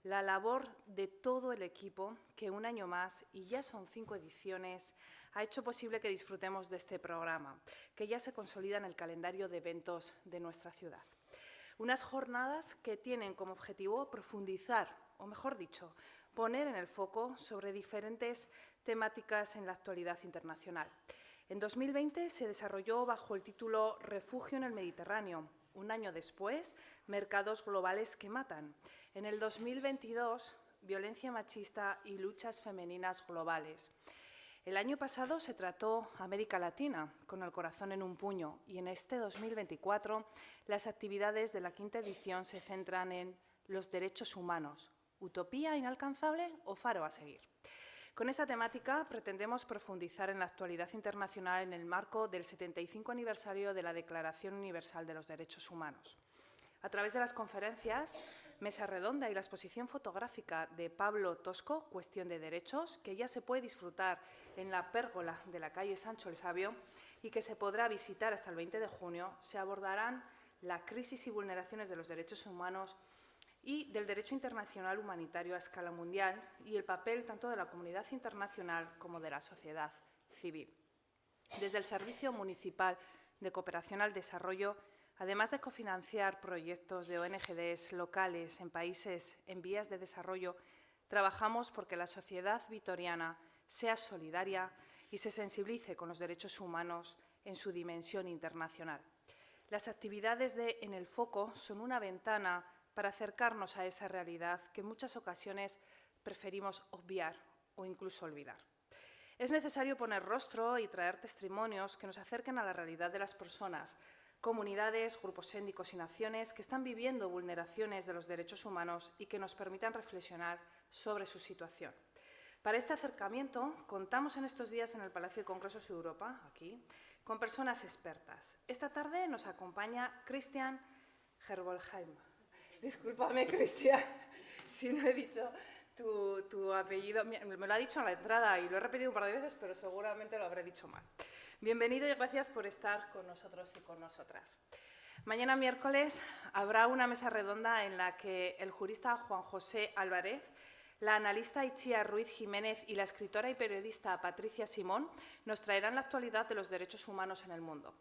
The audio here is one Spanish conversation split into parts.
la labor de todo el equipo que un año más, y ya son 5 ediciones, ha hecho posible que disfrutemos de este programa, que ya se consolida en el calendario de eventos de nuestra ciudad. Unas jornadas que tienen como objetivo profundizar, o mejor dicho, poner en el foco sobre diferentes temáticas en la actualidad internacional. En 2020 se desarrolló bajo el título Refugio en el Mediterráneo. Un año después, Mercados globales que matan. En el 2022, Violencia machista y luchas femeninas globales. El año pasado se trató América Latina, con el corazón en un puño, y en este 2024 las actividades de la 5ª edición se centran en los derechos humanos, utopía inalcanzable o faro a seguir. Con esta temática pretendemos profundizar en la actualidad internacional en el marco del 75 aniversario de la Declaración Universal de los Derechos Humanos. A través de las conferencias, mesa redonda y la exposición fotográfica de Pablo Tosco, Cuestión de Derechos, que ya se puede disfrutar en la pérgola de la calle Sancho el Sabio y que se podrá visitar hasta el 20 de junio, se abordarán la crisis y vulneraciones de los derechos humanos y del derecho internacional humanitario a escala mundial y el papel tanto de la comunidad internacional como de la sociedad civil. Desde el Servicio Municipal de Cooperación al Desarrollo, además de cofinanciar proyectos de ONGs locales en países en vías de desarrollo, trabajamos porque la sociedad vitoriana sea solidaria y se sensibilice con los derechos humanos en su dimensión internacional. Las actividades de En el Foco son una ventana para acercarnos a esa realidad que en muchas ocasiones preferimos obviar o incluso olvidar. Es necesario poner rostro y traer testimonios que nos acerquen a la realidad de las personas, comunidades, grupos étnicos y naciones que están viviendo vulneraciones de los derechos humanos y que nos permitan reflexionar sobre su situación. Para este acercamiento, contamos en estos días en el Palacio de Congresos Europa, aquí, con personas expertas. Esta tarde nos acompaña Christian Herbolheim. Discúlpame, Cristian, si no he dicho tu apellido. Me lo ha dicho en la entrada y lo he repetido un par de veces, pero seguramente lo habré dicho mal. Bienvenido y gracias por estar con nosotros y con nosotras. Mañana miércoles habrá una mesa redonda en la que el jurista Juan José Álvarez, la analista Itziar Ruiz Jiménez y la escritora y periodista Patricia Simón nos traerán la actualidad de los derechos humanos en el mundo.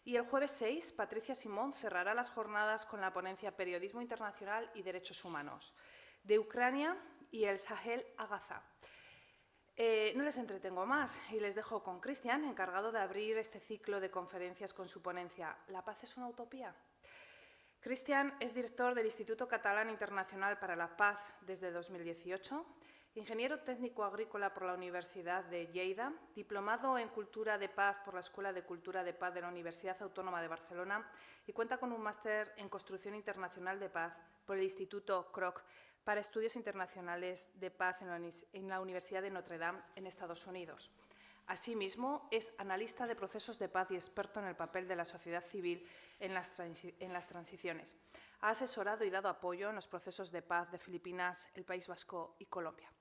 Y el jueves 6, Patricia Simón cerrará las jornadas con la ponencia Periodismo Internacional y Derechos Humanos, de Ucrania y el Sahel a Gaza. No les entretengo más y les dejo con Christian, encargado de abrir este ciclo de conferencias con su ponencia ¿La paz es una utopía? Christian es director del Instituto Catalán Internacional para la Paz desde 2018, ingeniero técnico agrícola por la Universidad de Lleida, diplomado en Cultura de Paz por la Escuela de Cultura de Paz de la Universidad Autónoma de Barcelona y cuenta con un máster en Construcción Internacional de Paz por el Instituto Kroc para Estudios Internacionales de Paz en la Universidad de Notre Dame en Estados Unidos. Asimismo, es analista de procesos de paz y experto en el papel de la sociedad civil en las transiciones. Ha asesorado y dado apoyo en los procesos de paz de Filipinas, el País Vasco y Colombia.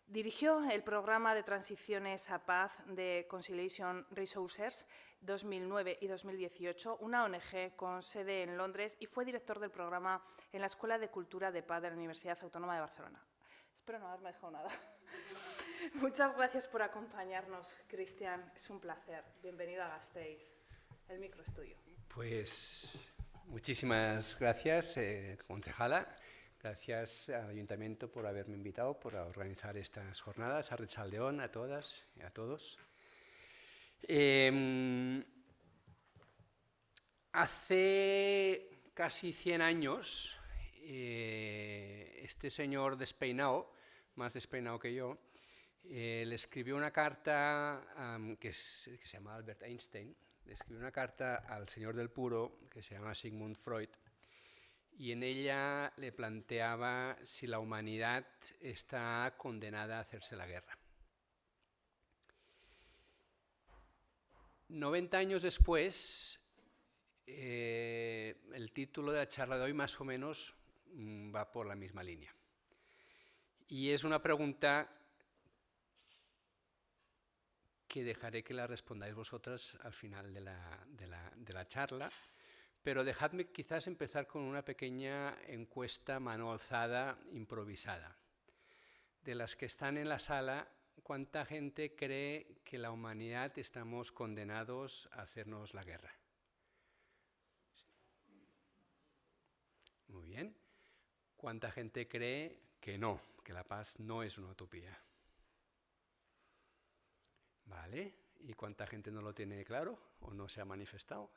Dirigió el programa de transiciones a paz de Conciliation Resources 2009 y 2018, una ONG con sede en Londres, y fue director del programa en la Escuela de Cultura de Paz de la Universidad Autónoma de Barcelona. Espero no haberme dejado nada. Muchas gracias por acompañarnos, Christian. Es un placer. Bienvenido a Gasteiz. El micro es tuyo. Pues muchísimas gracias, concejala. Gracias al Ayuntamiento por haberme invitado, por organizar estas jornadas, a Arratsalde-on, a todas y a todos. Hace casi 100 años, este señor despeinado, más despeinado que yo, le escribió una carta que se llama Albert Einstein, le escribió una carta al señor del puro, que se llama Sigmund Freud, y en ella le planteaba si la humanidad está condenada a hacerse la guerra. 90 años después, el título de la charla de hoy más o menos va por la misma línea. Y es una pregunta que dejaré que la respondáis vosotras al final de la charla, Pero dejadme quizás empezar con una pequeña encuesta mano alzada improvisada. De las que están en la sala, ¿cuánta gente cree que la humanidad estamos condenados a hacernos la guerra? Muy bien. ¿Cuánta gente cree que no, que la paz no es una utopía? ¿Vale? ¿Y cuánta gente no lo tiene claro o no se ha manifestado?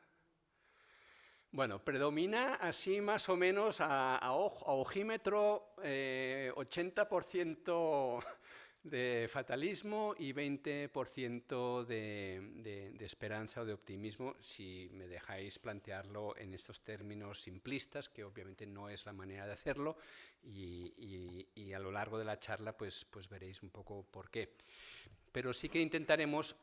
Bueno, predomina así más o menos a ojímetro 80% de fatalismo y 20% de esperanza o de optimismo, si me dejáis plantearlo en estos términos simplistas, que obviamente no es la manera de hacerlo, y a lo largo de la charla pues veréis un poco por qué. Pero sí que intentaremos,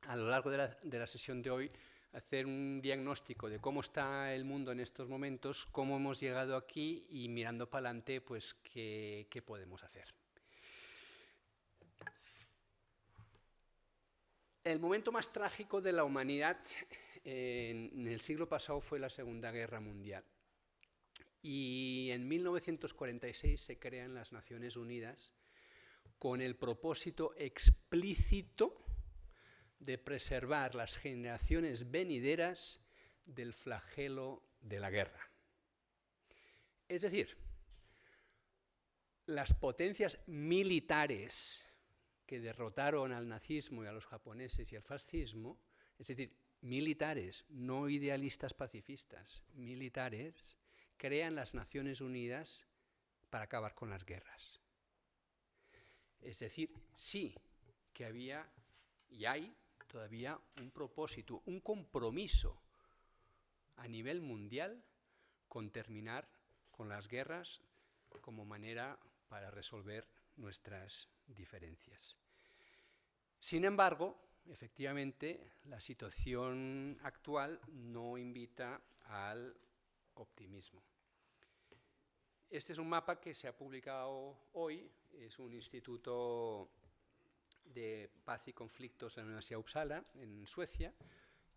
a lo largo de la sesión de hoy, hacer un diagnóstico de cómo está el mundo en estos momentos, cómo hemos llegado aquí y mirando para adelante, pues qué podemos hacer. El momento más trágico de la humanidad en el siglo pasado fue la Segunda Guerra Mundial. Y en 1946 se crean las Naciones Unidas con el propósito explícito de preservar las generaciones venideras del flagelo de la guerra. Es decir, las potencias militares que derrotaron al nazismo y a los japoneses y al fascismo, es decir, militares, no idealistas pacifistas, militares, crean las Naciones Unidas para acabar con las guerras. Es decir, sí que había y hay todavía un propósito, un compromiso a nivel mundial con terminar con las guerras como manera para resolver nuestras diferencias. Sin embargo, efectivamente, la situación actual no invita al optimismo. Este es un mapa que se ha publicado hoy, es un instituto de paz y conflictos en la Universidad de Uppsala, en Suecia,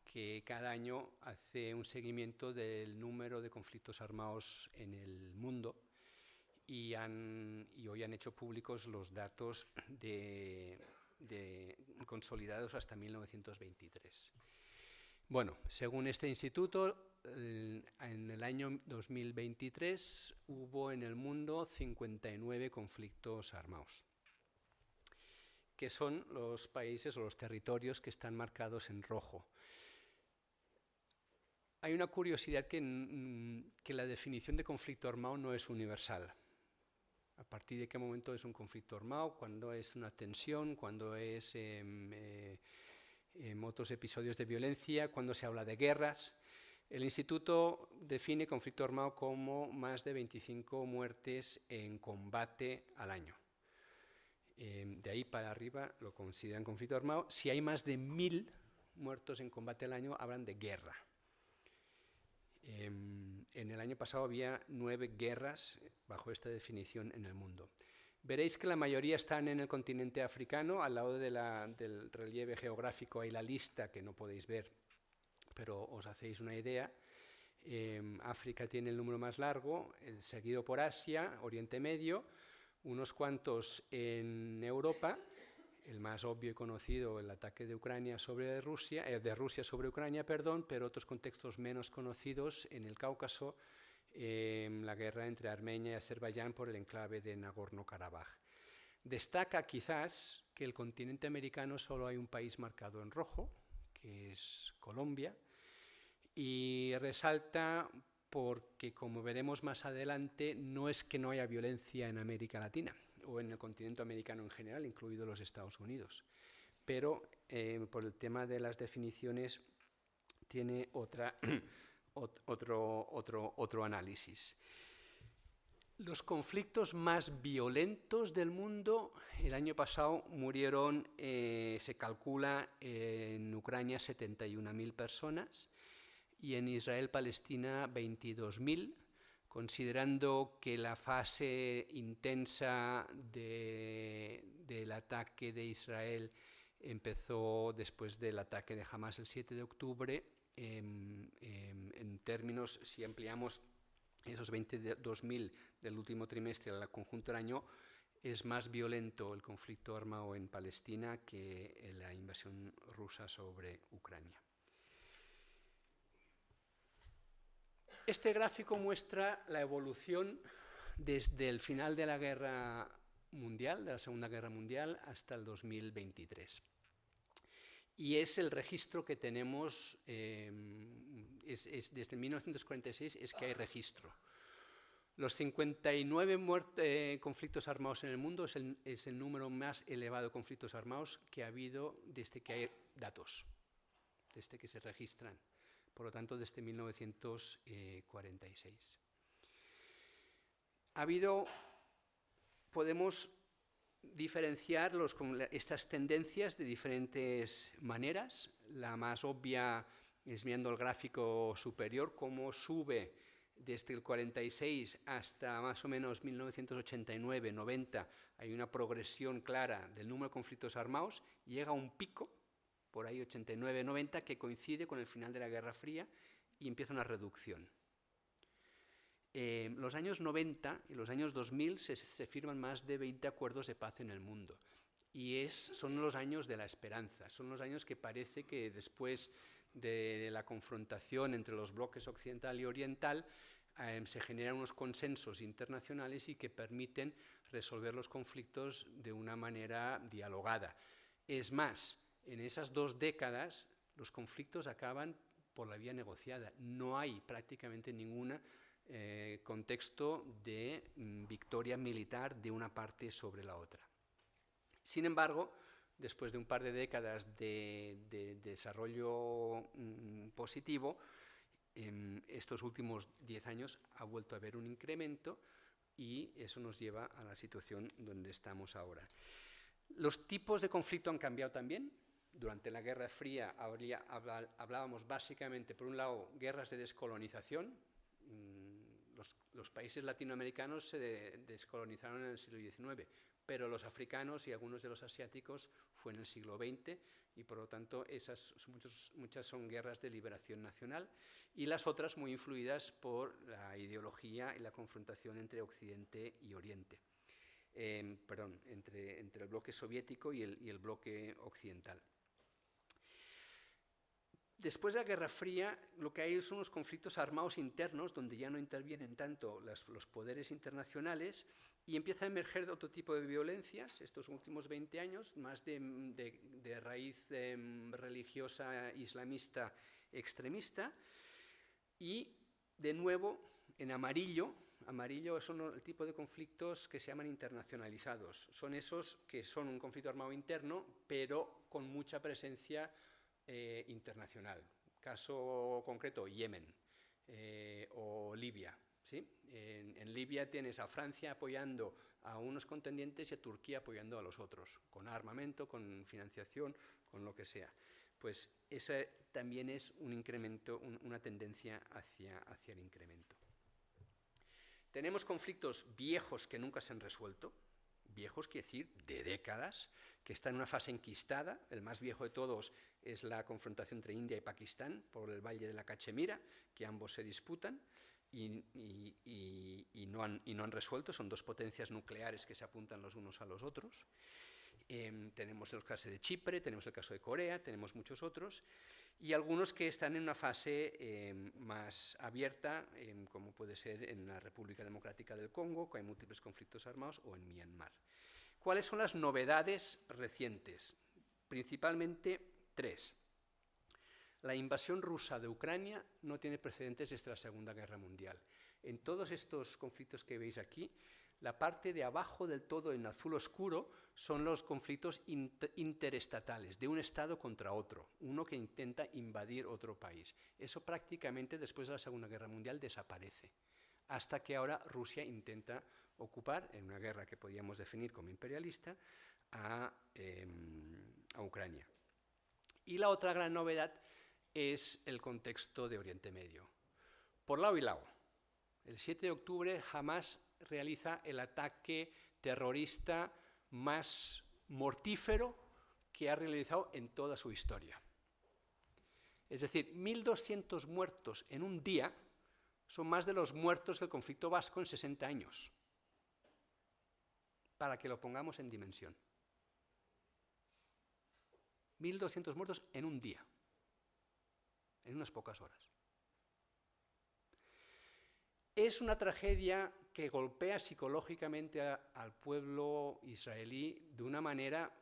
que cada año hace un seguimiento del número de conflictos armados en el mundo y hoy han hecho públicos los datos consolidados hasta 1923. Bueno, según este instituto, en el año 2023 hubo en el mundo 59 conflictos armados, que son los países o los territorios que están marcados en rojo. Hay una curiosidad que la definición de conflicto armado no es universal. ¿A partir de qué momento es un conflicto armado? ¿Cuándo es una tensión? ¿Cuándo es otros episodios de violencia? ¿Cuándo se habla de guerras? El instituto define conflicto armado como más de 25 muertes en combate al año. De ahí para arriba lo consideran conflicto armado. Si hay más de 1000 muertos en combate al año, hablan de guerra. En el año pasado había 9 guerras bajo esta definición en el mundo. Veréis que la mayoría están en el continente africano, al lado del relieve geográfico hay la lista que no podéis ver, pero os hacéis una idea. África tiene el número más largo, seguido por Asia, Oriente Medio, unos cuantos en Europa, el más obvio y conocido, el ataque de Ucrania sobre Rusia, de Rusia sobre Ucrania, perdón, pero otros contextos menos conocidos en el Cáucaso, la guerra entre Armenia y Azerbaiyán por el enclave de Nagorno-Karabaj. Destaca quizás que el continente americano solo hay un país marcado en rojo, que es Colombia, y resalta porque, como veremos más adelante, no es que no haya violencia en América Latina o en el continente americano en general, incluidos los Estados Unidos, pero por el tema de las definiciones tiene otro análisis. Los conflictos más violentos del mundo, el año pasado murieron, se calcula, en Ucrania 71.000 personas y en Israel-Palestina 22.000, considerando que la fase intensa del ataque de Israel empezó después del ataque de Hamas el 7 de octubre, en términos, si ampliamos esos 22.000 del último trimestre al conjunto del año, es más violento el conflicto armado en Palestina que la invasión rusa sobre Ucrania. Este gráfico muestra la evolución desde el final de la Guerra Mundial, de la Segunda Guerra Mundial, hasta el 2023. Y es el registro que tenemos, desde 1946 es que hay registro. Los 59 conflictos armados en el mundo es el número más elevado de conflictos armados que ha habido desde que hay datos, desde que se registran, por lo tanto desde 1946. Podemos diferenciar estas tendencias de diferentes maneras. La más obvia es mirando el gráfico superior, cómo sube desde el 46 hasta más o menos 1989-90, hay una progresión clara del número de conflictos armados, llega a un pico, por ahí 89-90, que coincide con el final de la Guerra Fría y empieza una reducción. Los años 90 y los años 2000 se firman más de 20 acuerdos de paz en el mundo y son los años de la esperanza, son los años que parece que después de la confrontación entre los bloques occidental y oriental se generan unos consensos internacionales y que permiten resolver los conflictos de una manera dialogada. Es más, en esas 2 décadas los conflictos acaban por la vía negociada, no hay prácticamente ningún contexto de victoria militar de una parte sobre la otra. Sin embargo, después de un par de décadas de desarrollo positivo, en estos últimos 10 años ha vuelto a haber un incremento y eso nos lleva a la situación donde estamos ahora. Los tipos de conflicto han cambiado también. Durante la Guerra Fría hablábamos básicamente, por un lado, guerras de descolonización. Los países latinoamericanos se descolonizaron en el siglo XIX, pero los africanos y algunos de los asiáticos fue en el siglo XX y por lo tanto muchas son guerras de liberación nacional y las otras muy influidas por la ideología y la confrontación entre Occidente y Oriente, entre el bloque soviético y el bloque occidental. Después de la Guerra Fría, lo que hay son unos conflictos armados internos donde ya no intervienen tanto los poderes internacionales y empieza a emerger de otro tipo de violencias estos últimos 20 años, más de raíz religiosa islamista extremista. Y de nuevo, en amarillo son el tipo de conflictos que se llaman internacionalizados. Son esos que son un conflicto armado interno, pero con mucha presencia internacional. Caso concreto, Yemen o Libia. ¿Sí? En Libia tienes a Francia apoyando a unos contendientes y a Turquía apoyando a los otros, con armamento, con financiación, con lo que sea. Pues ese también es un incremento, una tendencia hacia el incremento. Tenemos conflictos viejos que nunca se han resuelto, viejos quiere decir de décadas, que están en una fase enquistada. El más viejo de todos es la confrontación entre India y Pakistán por el Valle de la Cachemira, que ambos se disputan y no han resuelto. Son 2 potencias nucleares que se apuntan los unos a los otros. Tenemos el caso de Chipre, tenemos el caso de Corea, tenemos muchos otros, y algunos que están en una fase más abierta, como puede ser en la República Democrática del Congo, que hay múltiples conflictos armados, o en Myanmar. ¿Cuáles son las novedades recientes? Principalmente 3. La invasión rusa de Ucrania no tiene precedentes desde la Segunda Guerra Mundial. En todos estos conflictos que veis aquí, la parte de abajo del todo en azul oscuro son los conflictos interestatales, de un Estado contra otro, uno que intenta invadir otro país. Eso prácticamente después de la Segunda Guerra Mundial desaparece, hasta que ahora Rusia intenta ocupar, en una guerra que podríamos definir como imperialista, a Ucrania. Y la otra gran novedad es el contexto de Oriente Medio. Por lado y lado, el 7 de octubre Hamás realiza el ataque terrorista más mortífero que ha realizado en toda su historia. Es decir, 1.200 muertos en un día son más de los muertos del conflicto vasco en 60 años, para que lo pongamos en dimensión. 1.200 muertos en un día, en unas pocas horas. Es una tragedia que golpea psicológicamente al pueblo israelí de una manera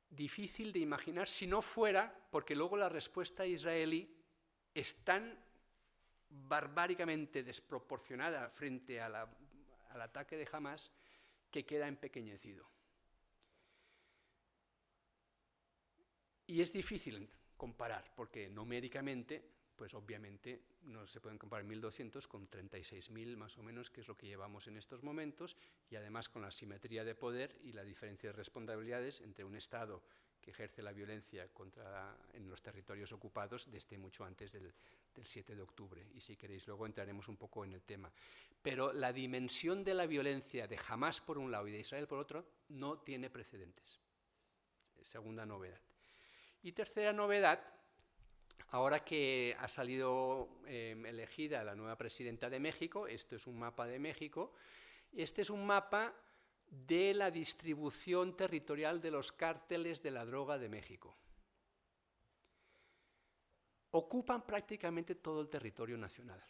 difícil de imaginar, si no fuera porque luego la respuesta israelí es tan barbáricamente desproporcionada frente al ataque de Hamás que queda empequeñecido. Y es difícil comparar, porque numéricamente, pues obviamente no se pueden comparar 1.200 con 36.000 más o menos, que es lo que llevamos en estos momentos, y además con la asimetría de poder y la diferencia de responsabilidades entre un Estado que ejerce la violencia en los territorios ocupados desde mucho antes del 7 de octubre. Y si queréis luego entraremos un poco en el tema. Pero la dimensión de la violencia de Hamás por un lado y de Israel por otro no tiene precedentes. Segunda novedad. Y tercera novedad, ahora que ha salido elegida la nueva presidenta de México, esto es un mapa de México, este es un mapa de la distribución territorial de los cárteles de la droga de México. Ocupan prácticamente todo el territorio nacional,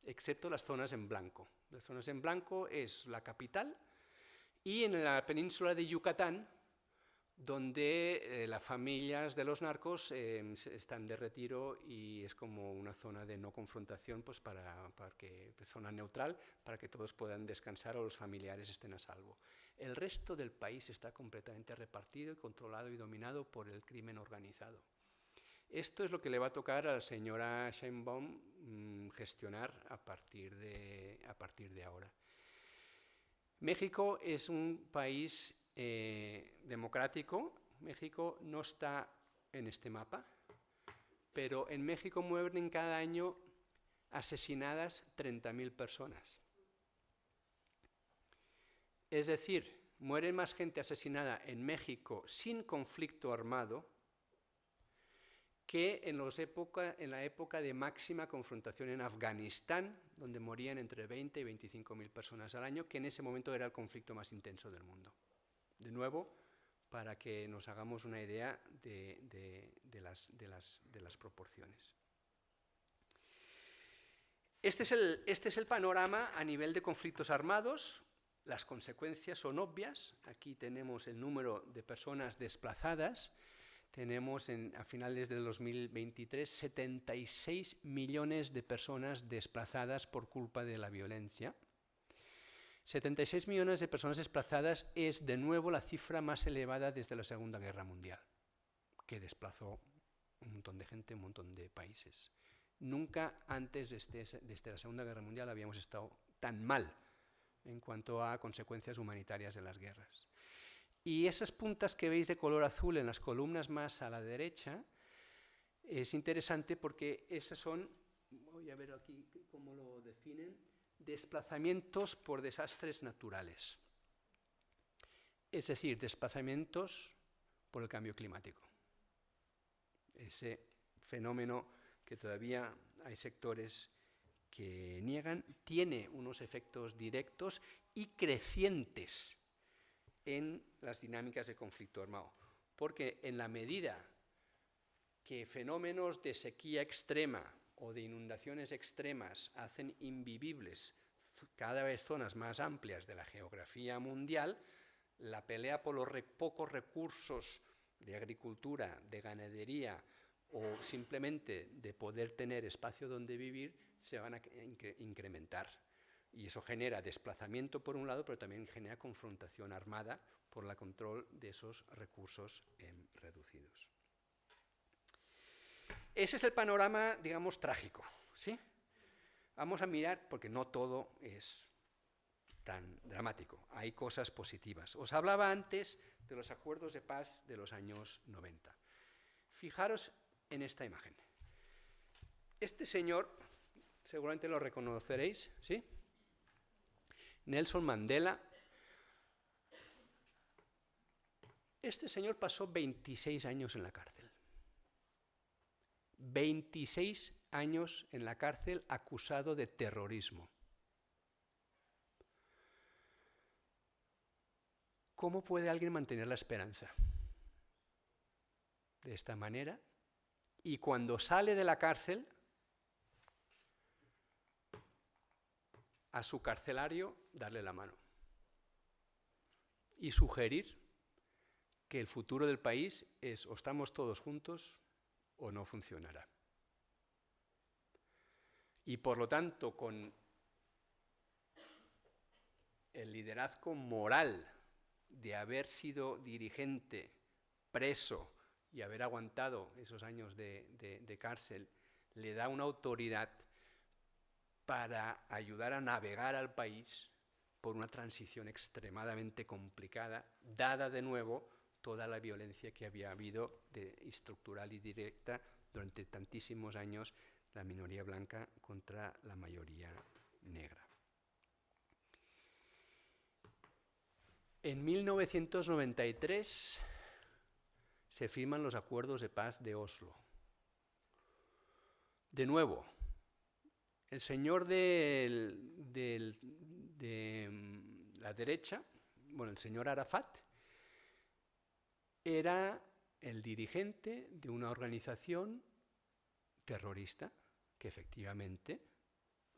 excepto las zonas en blanco. Las zonas en blanco es la capital y en la península de Yucatán, donde las familias de los narcos están de retiro y es como una zona de no confrontación, pues zona neutral, para que todos puedan descansar o los familiares estén a salvo. El resto del país está completamente repartido, controlado y dominado por el crimen organizado. Esto es lo que le va a tocar a la señora Sheinbaum gestionar a partir de ahora. México es un país democrático. México no está en este mapa, pero en México mueren cada año asesinadas 30.000 personas. Es decir, muere más gente asesinada en México sin conflicto armado que en la época de máxima confrontación en Afganistán, donde morían entre 20 y 25.000 personas al año, que en ese momento era el conflicto más intenso del mundo. De nuevo, para que nos hagamos una idea de las proporciones. Este es el panorama a nivel de conflictos armados. Las consecuencias son obvias. Aquí tenemos el número de personas desplazadas. Tenemos a finales del 2023 76 millones de personas desplazadas por culpa de la violencia. 76 millones de personas desplazadas es de nuevo la cifra más elevada desde la Segunda Guerra Mundial, que desplazó un montón de gente, un montón de países. Nunca antes desde la Segunda Guerra Mundial habíamos estado tan mal en cuanto a consecuencias humanitarias de las guerras. Y esas puntas que veis de color azul en las columnas más a la derecha, es interesante porque esas son, voy a ver aquí cómo lo definen, desplazamientos por desastres naturales. Es decir, desplazamientos por el cambio climático. Ese fenómeno que todavía hay sectores que niegan, tiene unos efectos directos y crecientes en las dinámicas de conflicto armado, porque en la medida que fenómenos de sequía extrema o de inundaciones extremas hacen invivibles cada vez zonas más amplias de la geografía mundial, la pelea por los pocos recursos de agricultura, de ganadería o simplemente de poder tener espacio donde vivir se van a incrementar. Y eso genera desplazamiento por un lado, pero también genera confrontación armada por el control de esos recursos reducidos. Ese es el panorama, digamos, trágico, ¿sí? Vamos a mirar, porque no todo es tan dramático, hay cosas positivas. Os hablaba antes de los acuerdos de paz de los años 90. Fijaros en esta imagen. Este señor, seguramente lo reconoceréis, ¿sí? Nelson Mandela. Este señor pasó 26 años en la cárcel. 26 años en la cárcel acusado de terrorismo. ¿Cómo puede alguien mantener la esperanza de esta manera? Y cuando sale de la cárcel, a su carcelario darle la mano y sugerir que el futuro del país es o estamos todos juntos o no funcionará. Y por lo tanto, con el liderazgo moral de haber sido dirigente, preso y haber aguantado esos años de cárcel, le da una autoridad para ayudar a navegar al país por una transición extremadamente complicada, dada de nuevo toda la violencia que había habido estructural y directa durante tantísimos años, la minoría blanca contra la mayoría negra. En 1993 se firman los acuerdos de paz de Oslo. De nuevo, el señor de la derecha, bueno, el señor Arafat, era el dirigente de una organización terrorista que efectivamente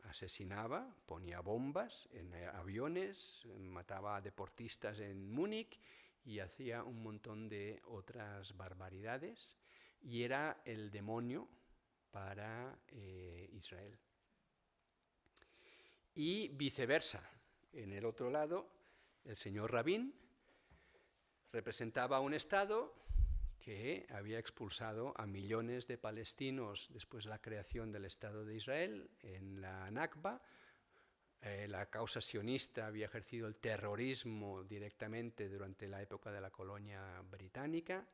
asesinaba, ponía bombas en aviones, mataba a deportistas en Múnich y hacía un montón de otras barbaridades, y era el demonio para Israel. Y viceversa, en el otro lado, el señor Rabin representaba un Estado que había expulsado a millones de palestinos después de la creación del Estado de Israel en la Nakba. La causa sionista había ejercido el terrorismo directamente durante la época de la colonia británica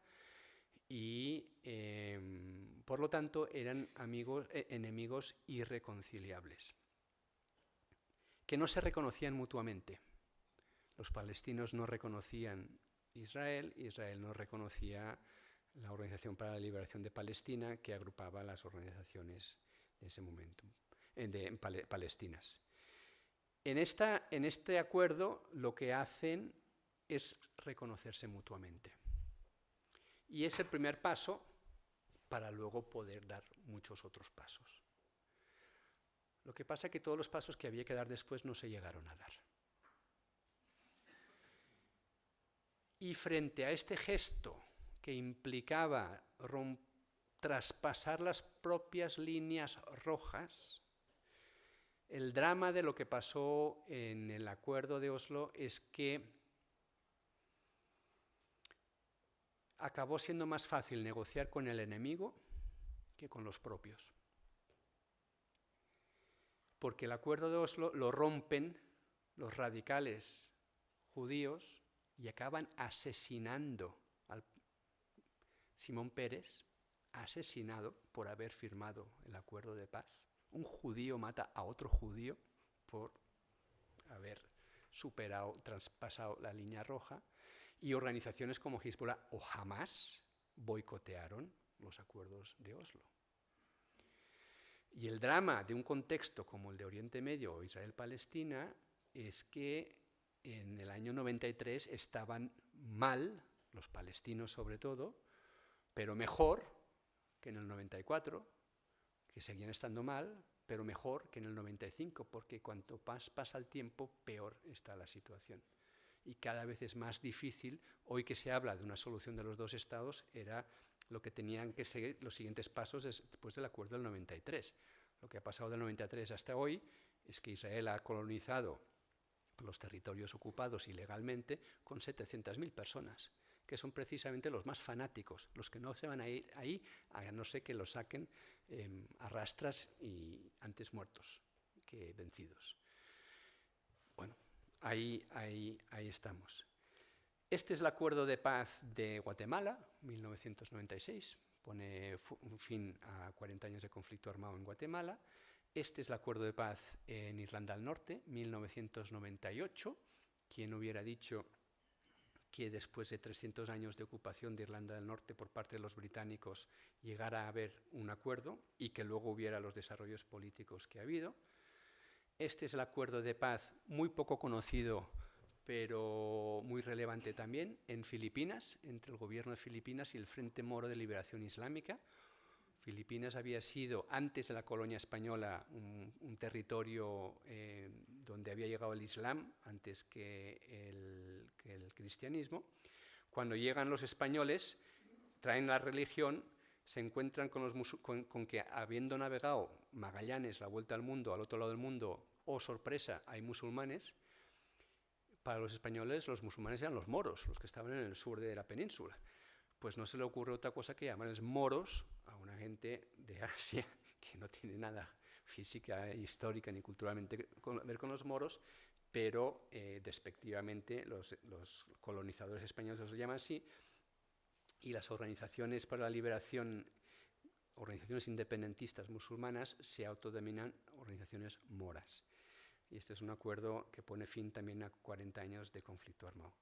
y, por lo tanto, eran enemigos irreconciliables, que no se reconocían mutuamente. Los palestinos no reconocían Israel, Israel no reconocía la Organización para la Liberación de Palestina, que agrupaba las organizaciones de ese momento, palestinas. En este acuerdo lo que hacen es reconocerse mutuamente. Y es el primer paso para luego poder dar muchos otros pasos. Lo que pasa es que todos los pasos que había que dar después no se llegaron a dar. Y frente a este gesto que implicaba traspasar las propias líneas rojas, el drama de lo que pasó en el acuerdo de Oslo es que acabó siendo más fácil negociar con el enemigo que con los propios. Porque el acuerdo de Oslo lo rompen los radicales judíos y acaban asesinando a Simón Peres, asesinado por haber firmado el acuerdo de paz. Un judío mata a otro judío por haber traspasado la línea roja, y organizaciones como Hezbollah o Hamas boicotearon los acuerdos de Oslo. Y el drama de un contexto como el de Oriente Medio o Israel-Palestina es que en el año 93 estaban mal, los palestinos sobre todo, pero mejor que en el 94, que seguían estando mal, pero mejor que en el 95, porque cuanto más pasa el tiempo, peor está la situación. Y cada vez es más difícil. Hoy que se habla de una solución de los dos estados, era lo que tenían que seguir los siguientes pasos después del acuerdo del 93. Lo que ha pasado del 93 hasta hoy es que Israel ha colonizado los territorios ocupados ilegalmente con 700.000 personas, que son precisamente los más fanáticos, los que no se van a ir ahí a no ser que los saquen a rastras y antes muertos que vencidos. Bueno, ahí estamos. Este es el acuerdo de paz de Guatemala, 1996, pone fin a 40 años de conflicto armado en Guatemala. Este es el acuerdo de paz en Irlanda del Norte, 1998. ¿Quién hubiera dicho que después de 300 años de ocupación de Irlanda del Norte por parte de los británicos llegara a haber un acuerdo y que luego hubiera los desarrollos políticos que ha habido. Este es el acuerdo de paz muy poco conocido, pero muy relevante también, en Filipinas, entre el gobierno de Filipinas y el Frente Moro de Liberación Islámica. Filipinas había sido, antes de la colonia española, un territorio donde había llegado el Islam antes que el cristianismo. Cuando llegan los españoles, traen la religión, se encuentran con que, habiendo navegado Magallanes la vuelta al mundo, al otro lado del mundo, oh sorpresa, hay musulmanes. Para los españoles los musulmanes eran los moros, los que estaban en el sur de la península. Pues no se le ocurre otra cosa que llamarles moros a una gente de Asia que no tiene nada física, histórica ni culturalmente que ver con los moros, pero despectivamente los colonizadores españoles los llaman así, y las organizaciones para la liberación, organizaciones independentistas musulmanas, se autodenominan organizaciones moras. Y este es un acuerdo que pone fin también a 40 años de conflicto armado.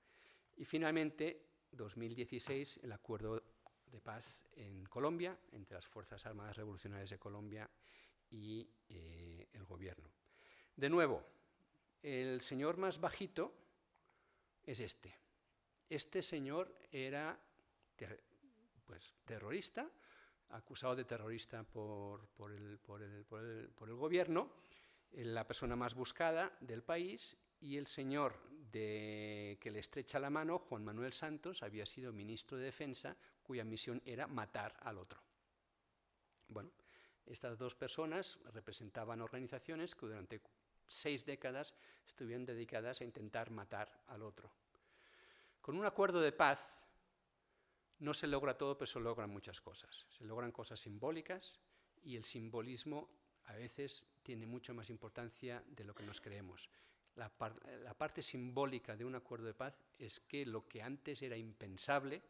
Y finalmente, 2016, el acuerdo de paz en Colombia, entre las Fuerzas Armadas Revolucionarias de Colombia y el gobierno. De nuevo, el señor más bajito es este. Este señor era terrorista, acusado de terrorista por el gobierno, la persona más buscada del país, y el señor que le estrecha la mano, Juan Manuel Santos, había sido ministro de Defensa, cuya misión era matar al otro. Bueno, estas dos personas representaban organizaciones que durante 6 décadas estuvieron dedicadas a intentar matar al otro. Con un acuerdo de paz no se logra todo, pero se logran muchas cosas. Se logran cosas simbólicas, y el simbolismo a veces tiene mucho más importancia de lo que nos creemos. La parte simbólica de un acuerdo de paz es que lo que antes era impensable,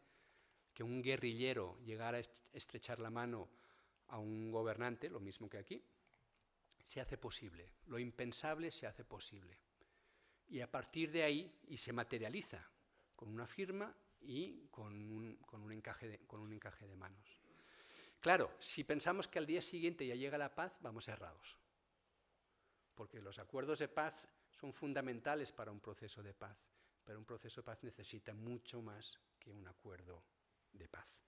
que un guerrillero llegara a estrechar la mano a un gobernante, lo mismo que aquí, se hace posible. Lo impensable se hace posible. Y a partir de ahí, y se materializa con una firma y con un encaje de manos. Claro, si pensamos que al día siguiente ya llega la paz, vamos errados. Porque los acuerdos de paz son fundamentales para un proceso de paz, pero un proceso de paz necesita mucho más que un acuerdo de paz.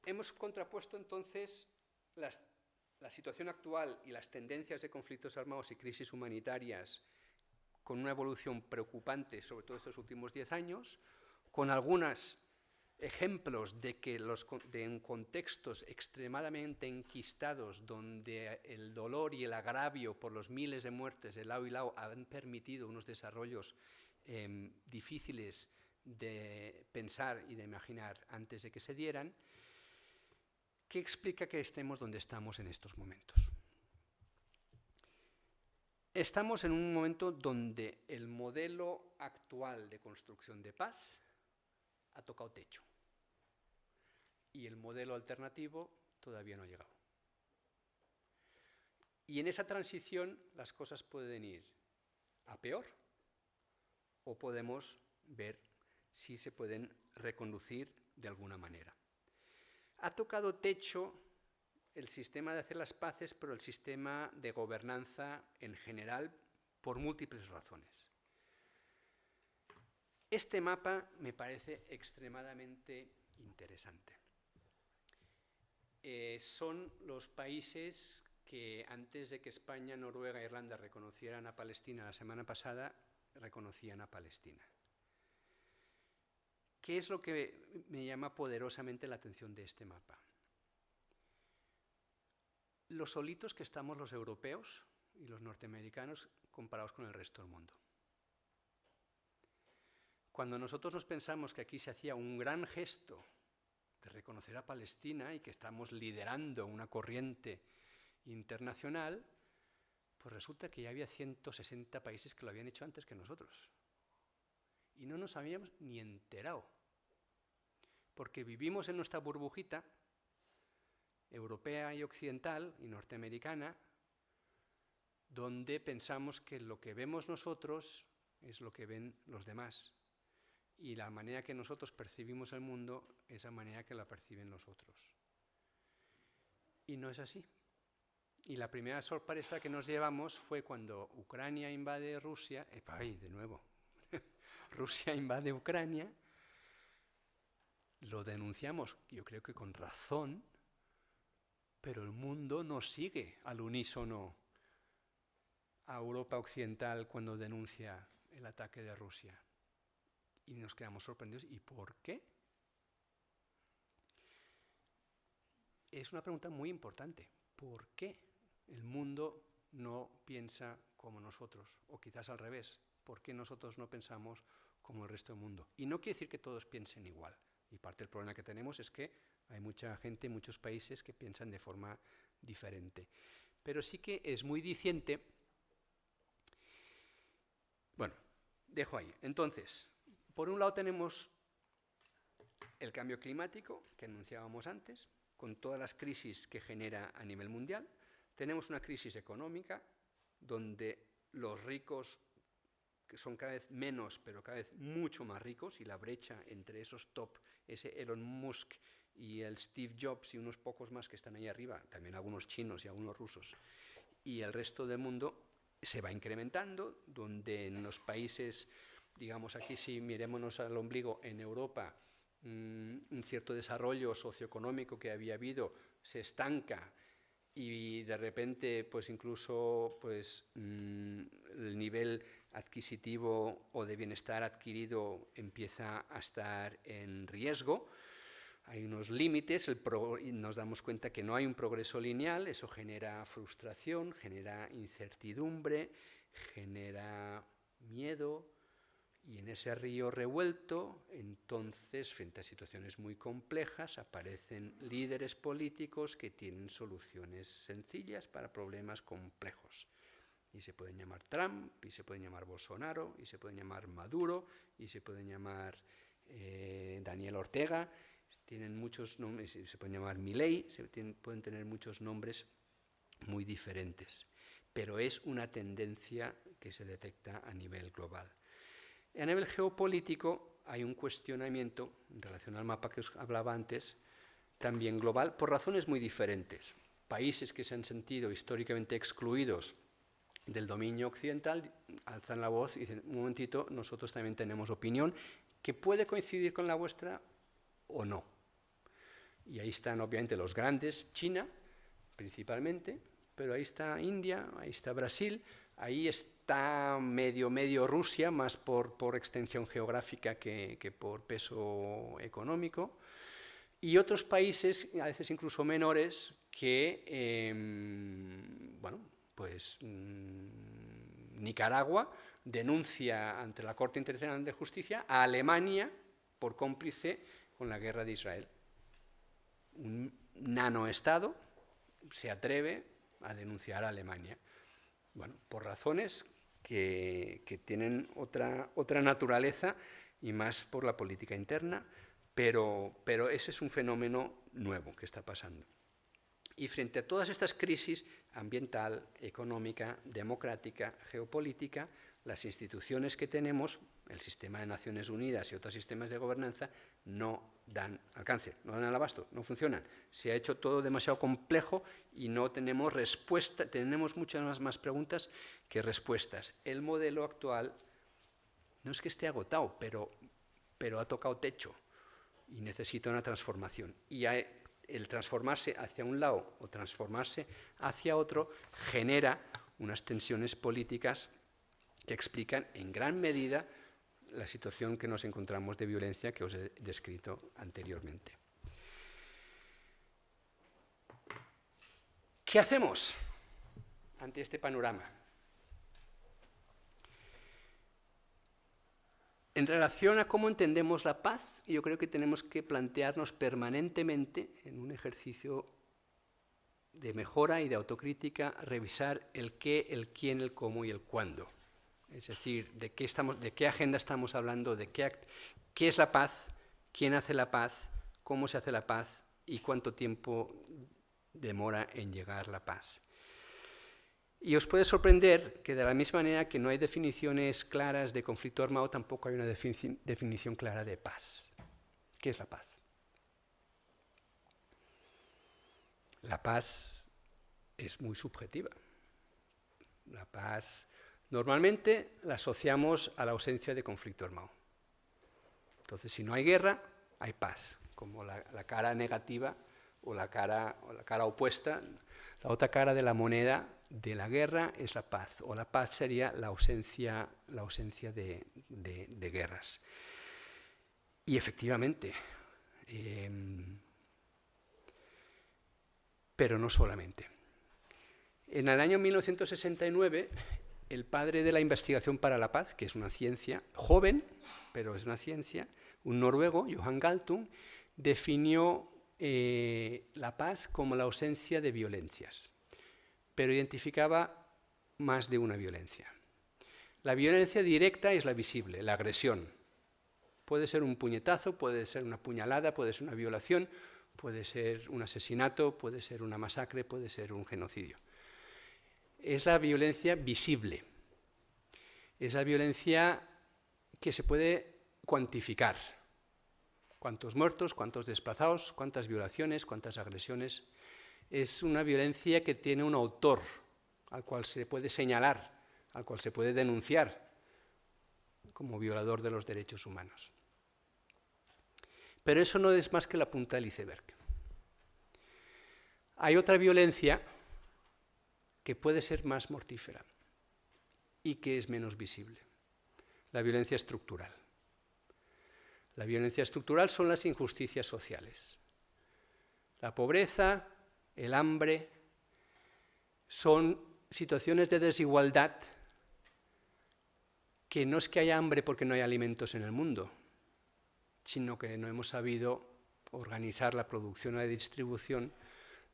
Hemos contrapuesto entonces la situación actual y las tendencias de conflictos armados y crisis humanitarias con una evolución preocupante, sobre todo estos últimos 10 años, con algunos ejemplos de que en contextos extremadamente enquistados, donde el dolor y el agravio por los miles de muertes de lado y lado han permitido unos desarrollos difíciles de pensar y de imaginar antes de que se dieran, ¿qué explica que estemos donde estamos en estos momentos? Estamos en un momento donde el modelo actual de construcción de paz ha tocado techo y el modelo alternativo todavía no ha llegado. Y en esa transición las cosas pueden ir a peor o podemos ver si se pueden reconducir de alguna manera. Ha tocado techo el sistema de hacer las paces, pero el sistema de gobernanza en general, por múltiples razones. Este mapa me parece extremadamente interesante. Son los países que antes de que España, Noruega e Irlanda reconocieran a Palestina la semana pasada, reconocían a Palestina. ¿Qué es lo que me llama poderosamente la atención de este mapa? Lo solitos que estamos los europeos y los norteamericanos comparados con el resto del mundo. Cuando nosotros nos pensamos que aquí se hacía un gran gesto de reconocer a Palestina y que estamos liderando una corriente internacional, pues resulta que ya había 160 países que lo habían hecho antes que nosotros. Y no nos habíamos ni enterado, porque vivimos en nuestra burbujita, europea y occidental y norteamericana, donde pensamos que lo que vemos nosotros es lo que ven los demás, y la manera que nosotros percibimos el mundo es la manera que la perciben los otros. Y no es así. Y la primera sorpresa que nos llevamos fue cuando Ucrania invade Rusia, de nuevo, Rusia invade Ucrania, lo denunciamos, yo creo que con razón, pero el mundo no sigue al unísono a Europa Occidental cuando denuncia el ataque de Rusia. Y nos quedamos sorprendidos. ¿Y por qué? Es una pregunta muy importante. ¿Por qué el mundo no piensa como nosotros? O quizás al revés. ¿Por qué nosotros no pensamos como el resto del mundo? Y no quiere decir que todos piensen igual. Y parte del problema que tenemos es que hay mucha gente, muchos países que piensan de forma diferente. Pero sí que es muy diciente. Bueno, dejo ahí. Entonces, por un lado tenemos el cambio climático, que anunciábamos antes, con todas las crisis que genera a nivel mundial. Tenemos una crisis económica, donde los ricos, que son cada vez menos, pero cada vez mucho más ricos, y la brecha entre esos top, ese Elon Musk y el Steve Jobs y unos pocos más que están ahí arriba, también algunos chinos y algunos rusos, y el resto del mundo se va incrementando, donde en los países, digamos aquí si mirémonos al ombligo, en Europa, un cierto desarrollo socioeconómico que había habido se estanca, y de repente pues incluso pues, el nivel adquisitivo o de bienestar adquirido empieza a estar en riesgo. Hay unos límites, y nos damos cuenta que no hay un progreso lineal, eso genera frustración, genera incertidumbre, genera miedo, y en ese río revuelto, entonces, frente a situaciones muy complejas, aparecen líderes políticos que tienen soluciones sencillas para problemas complejos. Y se pueden llamar Trump, y se pueden llamar Bolsonaro, y se pueden llamar Maduro, y se pueden llamar Daniel Ortega. Tienen muchos nombres, se pueden llamar Milei, pueden tener muchos nombres muy diferentes. Pero es una tendencia que se detecta a nivel global. A nivel geopolítico hay un cuestionamiento en relación al mapa que os hablaba antes, también global, por razones muy diferentes. Países que se han sentido históricamente excluidos del dominio occidental alzan la voz y dicen, un momentito, nosotros también tenemos opinión que puede coincidir con la vuestra o no. Y ahí están obviamente los grandes, China principalmente, pero ahí está India, ahí está Brasil, ahí está medio Rusia, más por extensión geográfica que por peso económico, y otros países, a veces incluso menores, que, bueno, pues Nicaragua denuncia ante la Corte Internacional de Justicia a Alemania por cómplice con la guerra de Israel. Un nanoestado se atreve a denunciar a Alemania. Bueno, por razones que tienen otra naturaleza y más por la política interna, pero ese es un fenómeno nuevo que está pasando. Y frente a todas estas crisis ambiental, económica, democrática, geopolítica, las instituciones que tenemos, el sistema de Naciones Unidas y otros sistemas de gobernanza, no dan alcance, no dan al abasto, no funcionan. Se ha hecho todo demasiado complejo y no tenemos respuesta, tenemos muchas más preguntas que respuestas. El modelo actual no es que esté agotado, pero ha tocado techo y necesita una transformación. Y el transformarse hacia un lado o transformarse hacia otro genera unas tensiones políticas que explican en gran medida la situación que nos encontramos de violencia que os he descrito anteriormente. ¿Qué hacemos ante este panorama? En relación a cómo entendemos la paz, yo creo que tenemos que plantearnos permanentemente, en un ejercicio de mejora y de autocrítica, revisar el qué, el quién, el cómo y el cuándo. Es decir, de qué agenda estamos hablando, de qué es la paz, quién hace la paz, cómo se hace la paz y cuánto tiempo demora en llegar la paz. Y os puede sorprender que de la misma manera que no hay definiciones claras de conflicto armado, tampoco hay una definición clara de paz. ¿Qué es la paz? La paz es muy subjetiva. La paz normalmente la asociamos a la ausencia de conflicto armado. Entonces, si no hay guerra, hay paz, como la cara negativa o la cara opuesta. La otra cara de la moneda de la guerra es la paz, o la paz sería la ausencia de guerras. Y efectivamente, pero no solamente. En el año 1969, el padre de la investigación para la paz, que es una ciencia joven, pero es una ciencia, un noruego, Johan Galtung, definió la paz como la ausencia de violencias, pero identificaba más de una violencia. La violencia directa es la visible, la agresión. Puede ser un puñetazo, puede ser una puñalada, puede ser una violación, puede ser un asesinato, puede ser una masacre, puede ser un genocidio. Es la violencia visible. Es la violencia que se puede cuantificar. ¿Cuántos muertos, cuántos desplazados, cuántas violaciones, cuántas agresiones? Es una violencia que tiene un autor al cual se puede señalar, al cual se puede denunciar como violador de los derechos humanos. Pero eso no es más que la punta del iceberg. Hay otra violencia que puede ser más mortífera y que es menos visible, la violencia estructural. La violencia estructural son las injusticias sociales. La pobreza, el hambre, son situaciones de desigualdad que no es que haya hambre porque no hay alimentos en el mundo, sino que no hemos sabido organizar la producción y la distribución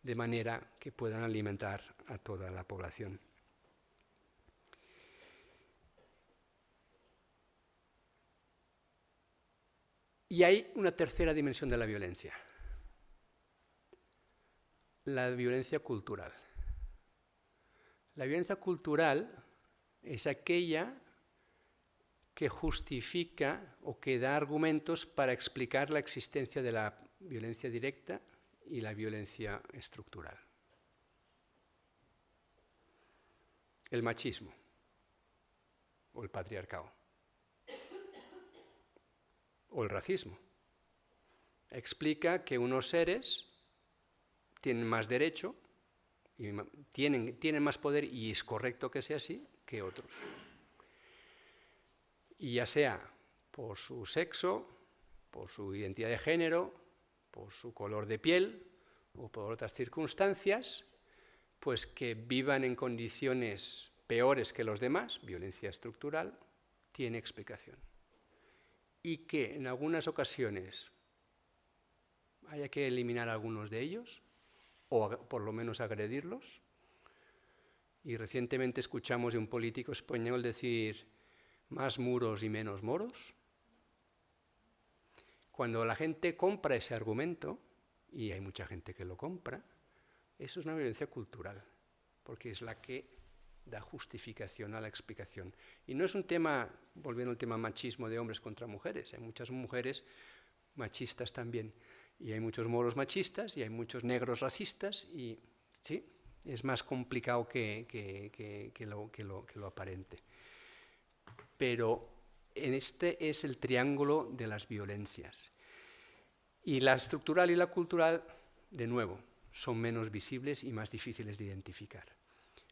de manera que puedan alimentar a toda la población. Y hay una tercera dimensión de la violencia, la violencia cultural. La violencia cultural es aquella que justifica o que da argumentos para explicar la existencia de la violencia directa y la violencia estructural. El machismo o el patriarcado o el racismo explica que unos seres tienen más derecho, y tienen más poder, y es correcto que sea así, que otros. Y ya sea por su sexo, por su identidad de género, por su color de piel o por otras circunstancias, pues que vivan en condiciones peores que los demás, violencia estructural, tiene explicación. Y que en algunas ocasiones haya que eliminar a algunos de ellos, o por lo menos agredirlos. Y recientemente escuchamos de un político español decir más muros y menos moros. Cuando la gente compra ese argumento, y hay mucha gente que lo compra, eso es una violencia cultural, porque es la que da justificación a la explicación. Y no es un tema, volviendo al tema machismo de hombres contra mujeres, hay muchas mujeres machistas también, y hay muchos moros machistas, y hay muchos negros racistas, y sí, es más complicado que lo aparente. Pero este es el triángulo de las violencias. Y la estructural y la cultural, de nuevo, son menos visibles y más difíciles de identificar.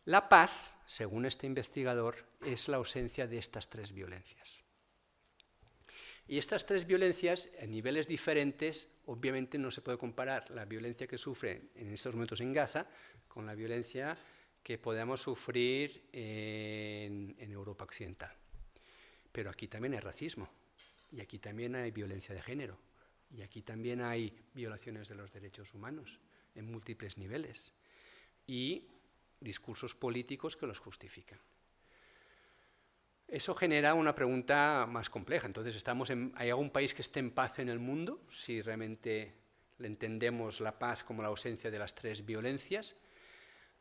La paz, según este investigador, es la ausencia de estas tres violencias. Y estas tres violencias, a niveles diferentes, obviamente no se puede comparar la violencia que sufre en estos momentos en Gaza con la violencia que podamos sufrir en Europa Occidental. Pero aquí también hay racismo, y aquí también hay violencia de género, y aquí también hay violaciones de los derechos humanos en múltiples niveles, y discursos políticos que los justifican. Eso genera una pregunta más compleja. Entonces, ¿hay algún país que esté en paz en el mundo? Si realmente entendemos la paz como la ausencia de las tres violencias.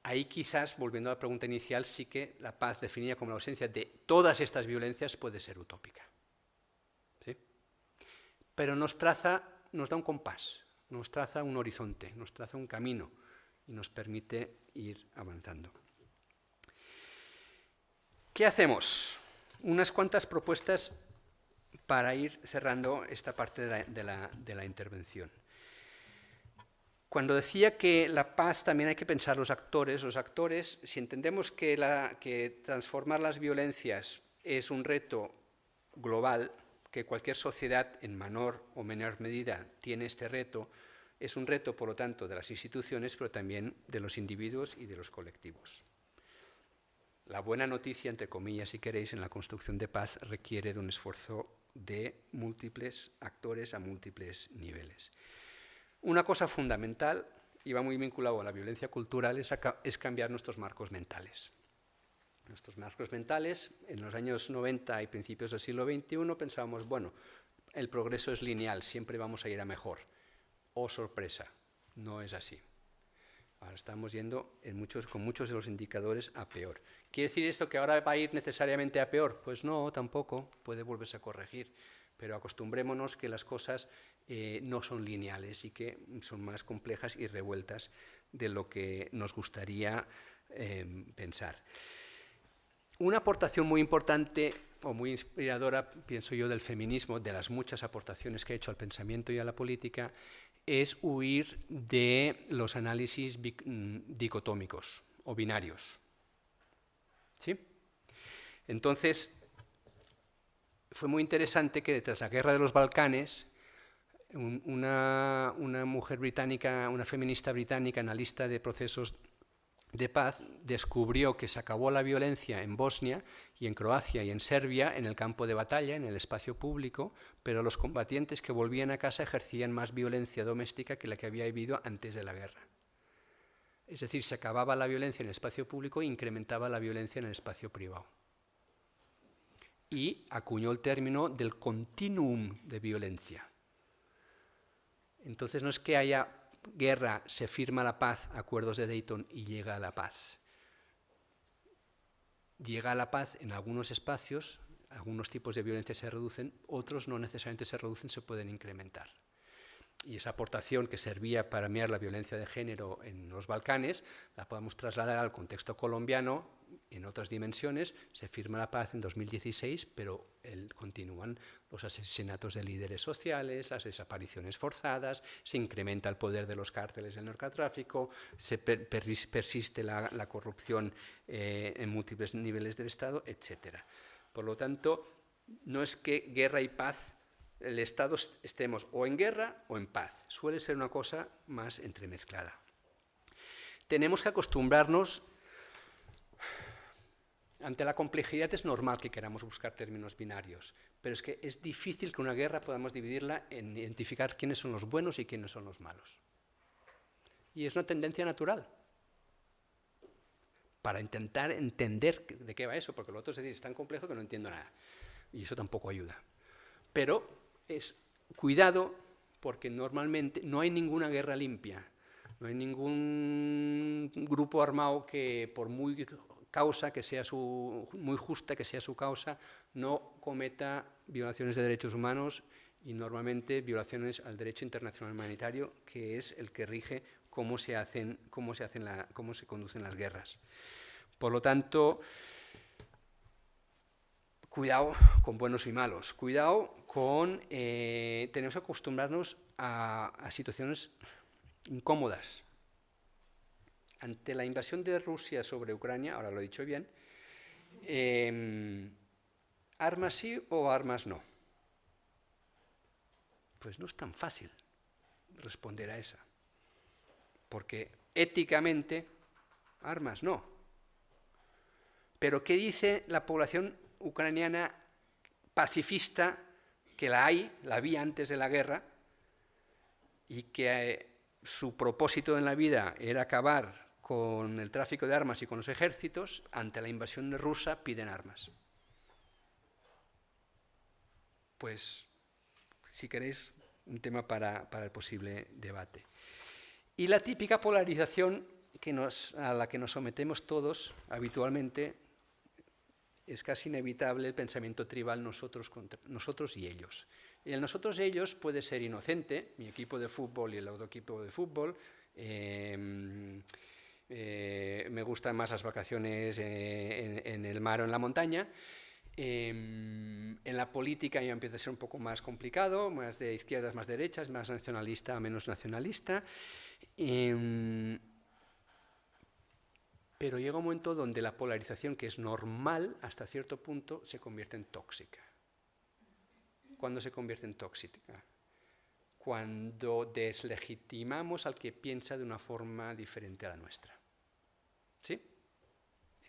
Ahí quizás, volviendo a la pregunta inicial, sí que la paz definida como la ausencia de todas estas violencias puede ser utópica. ¿Sí? Pero nos da un compás, nos traza un horizonte, nos traza un camino y nos permite ir avanzando. ¿Qué hacemos? Unas cuantas propuestas para ir cerrando esta parte de la intervención. Cuando decía que la paz también hay que pensar los actores, si entendemos que transformar las violencias es un reto global, que cualquier sociedad en menor o menor medida tiene este reto, es un reto, por lo tanto, de las instituciones, pero también de los individuos y de los colectivos. La buena noticia, entre comillas, si queréis, en la construcción de paz requiere de un esfuerzo de múltiples actores a múltiples niveles. Una cosa fundamental, y va muy vinculado a la violencia cultural, es cambiar nuestros marcos mentales. Nuestros marcos mentales, en los años 90 y principios del siglo XXI, pensábamos, bueno, el progreso es lineal, siempre vamos a ir a mejor. Oh, sorpresa, no es así. Ahora estamos yendo con muchos de los indicadores a peor. ¿Quiere decir esto que ahora va a ir necesariamente a peor? Pues no, tampoco, puede volverse a corregir. Pero acostumbrémonos que las cosas no son lineales y que son más complejas y revueltas de lo que nos gustaría pensar. Una aportación muy importante o muy inspiradora, pienso yo, del feminismo, de las muchas aportaciones que ha hecho al pensamiento y a la política, es huir de los análisis dicotómicos o binarios. ¿Sí? Entonces, fue muy interesante que tras la guerra de los Balcanes, una mujer británica, una feminista británica, analista de procesos de paz, descubrió que se acabó la violencia en Bosnia y en Croacia y en Serbia en el campo de batalla, en el espacio público, pero los combatientes que volvían a casa ejercían más violencia doméstica que la que había habido antes de la guerra. Es decir, se acababa la violencia en el espacio público e incrementaba la violencia en el espacio privado. Y acuñó el término del continuum de violencia. Entonces no es que haya guerra, se firma la paz, acuerdos de Dayton y llega a la paz. Llega a la paz en algunos espacios, algunos tipos de violencia se reducen, otros no necesariamente se reducen, se pueden incrementar. Y esa aportación que servía para mirar la violencia de género en los Balcanes, la podemos trasladar al contexto colombiano en otras dimensiones. Se firma la paz en 2016, pero continúan los asesinatos de líderes sociales, las desapariciones forzadas, se incrementa el poder de los cárteles del narcotráfico, persiste la corrupción en múltiples niveles del Estado, etc. Por lo tanto, no es que guerra y paz el Estado estemos o en guerra o en paz. Suele ser una cosa más entremezclada. Tenemos que acostumbrarnos, ante la complejidad es normal que queramos buscar términos binarios, pero es que es difícil que una guerra podamos dividirla en identificar quiénes son los buenos y quiénes son los malos. Y es una tendencia natural. Para intentar entender de qué va eso, porque lo otro es tan complejo que no entiendo nada. Y eso tampoco ayuda. Pero cuidado, porque normalmente no hay ninguna guerra limpia, no hay ningún grupo armado que, por muy causa que sea muy justa que sea su causa, no cometa violaciones de derechos humanos y normalmente violaciones al derecho internacional humanitario, que es el que rige cómo se conducen las guerras. Por lo tanto, cuidado con buenos y malos, cuidado con... tenemos que acostumbrarnos a situaciones incómodas. Ante la invasión de Rusia sobre Ucrania, ahora lo he dicho bien, ¿armas sí o armas no? Pues no es tan fácil responder a esa, porque éticamente armas no. Pero ¿qué dice la población ucraniana pacifista, que la había antes de la guerra, y que su propósito en la vida era acabar con el tráfico de armas y con los ejércitos? Ante la invasión rusa piden armas? Pues, si queréis, un tema para el posible debate. Y la típica polarización a la que nos sometemos todos habitualmente es casi inevitable el pensamiento tribal nosotros y ellos. Y el nosotros y ellos puede ser inocente, mi equipo de fútbol y el otro equipo de fútbol, me gustan más las vacaciones en el mar o en la montaña. En la política ya empieza a ser un poco más complicado, más de izquierdas, más derechas, más nacionalista, menos nacionalista. Pero llega un momento donde la polarización, que es normal hasta cierto punto, se convierte en tóxica. ¿Cuándo se convierte en tóxica? Cuando deslegitimamos al que piensa de una forma diferente a la nuestra. ¿Sí?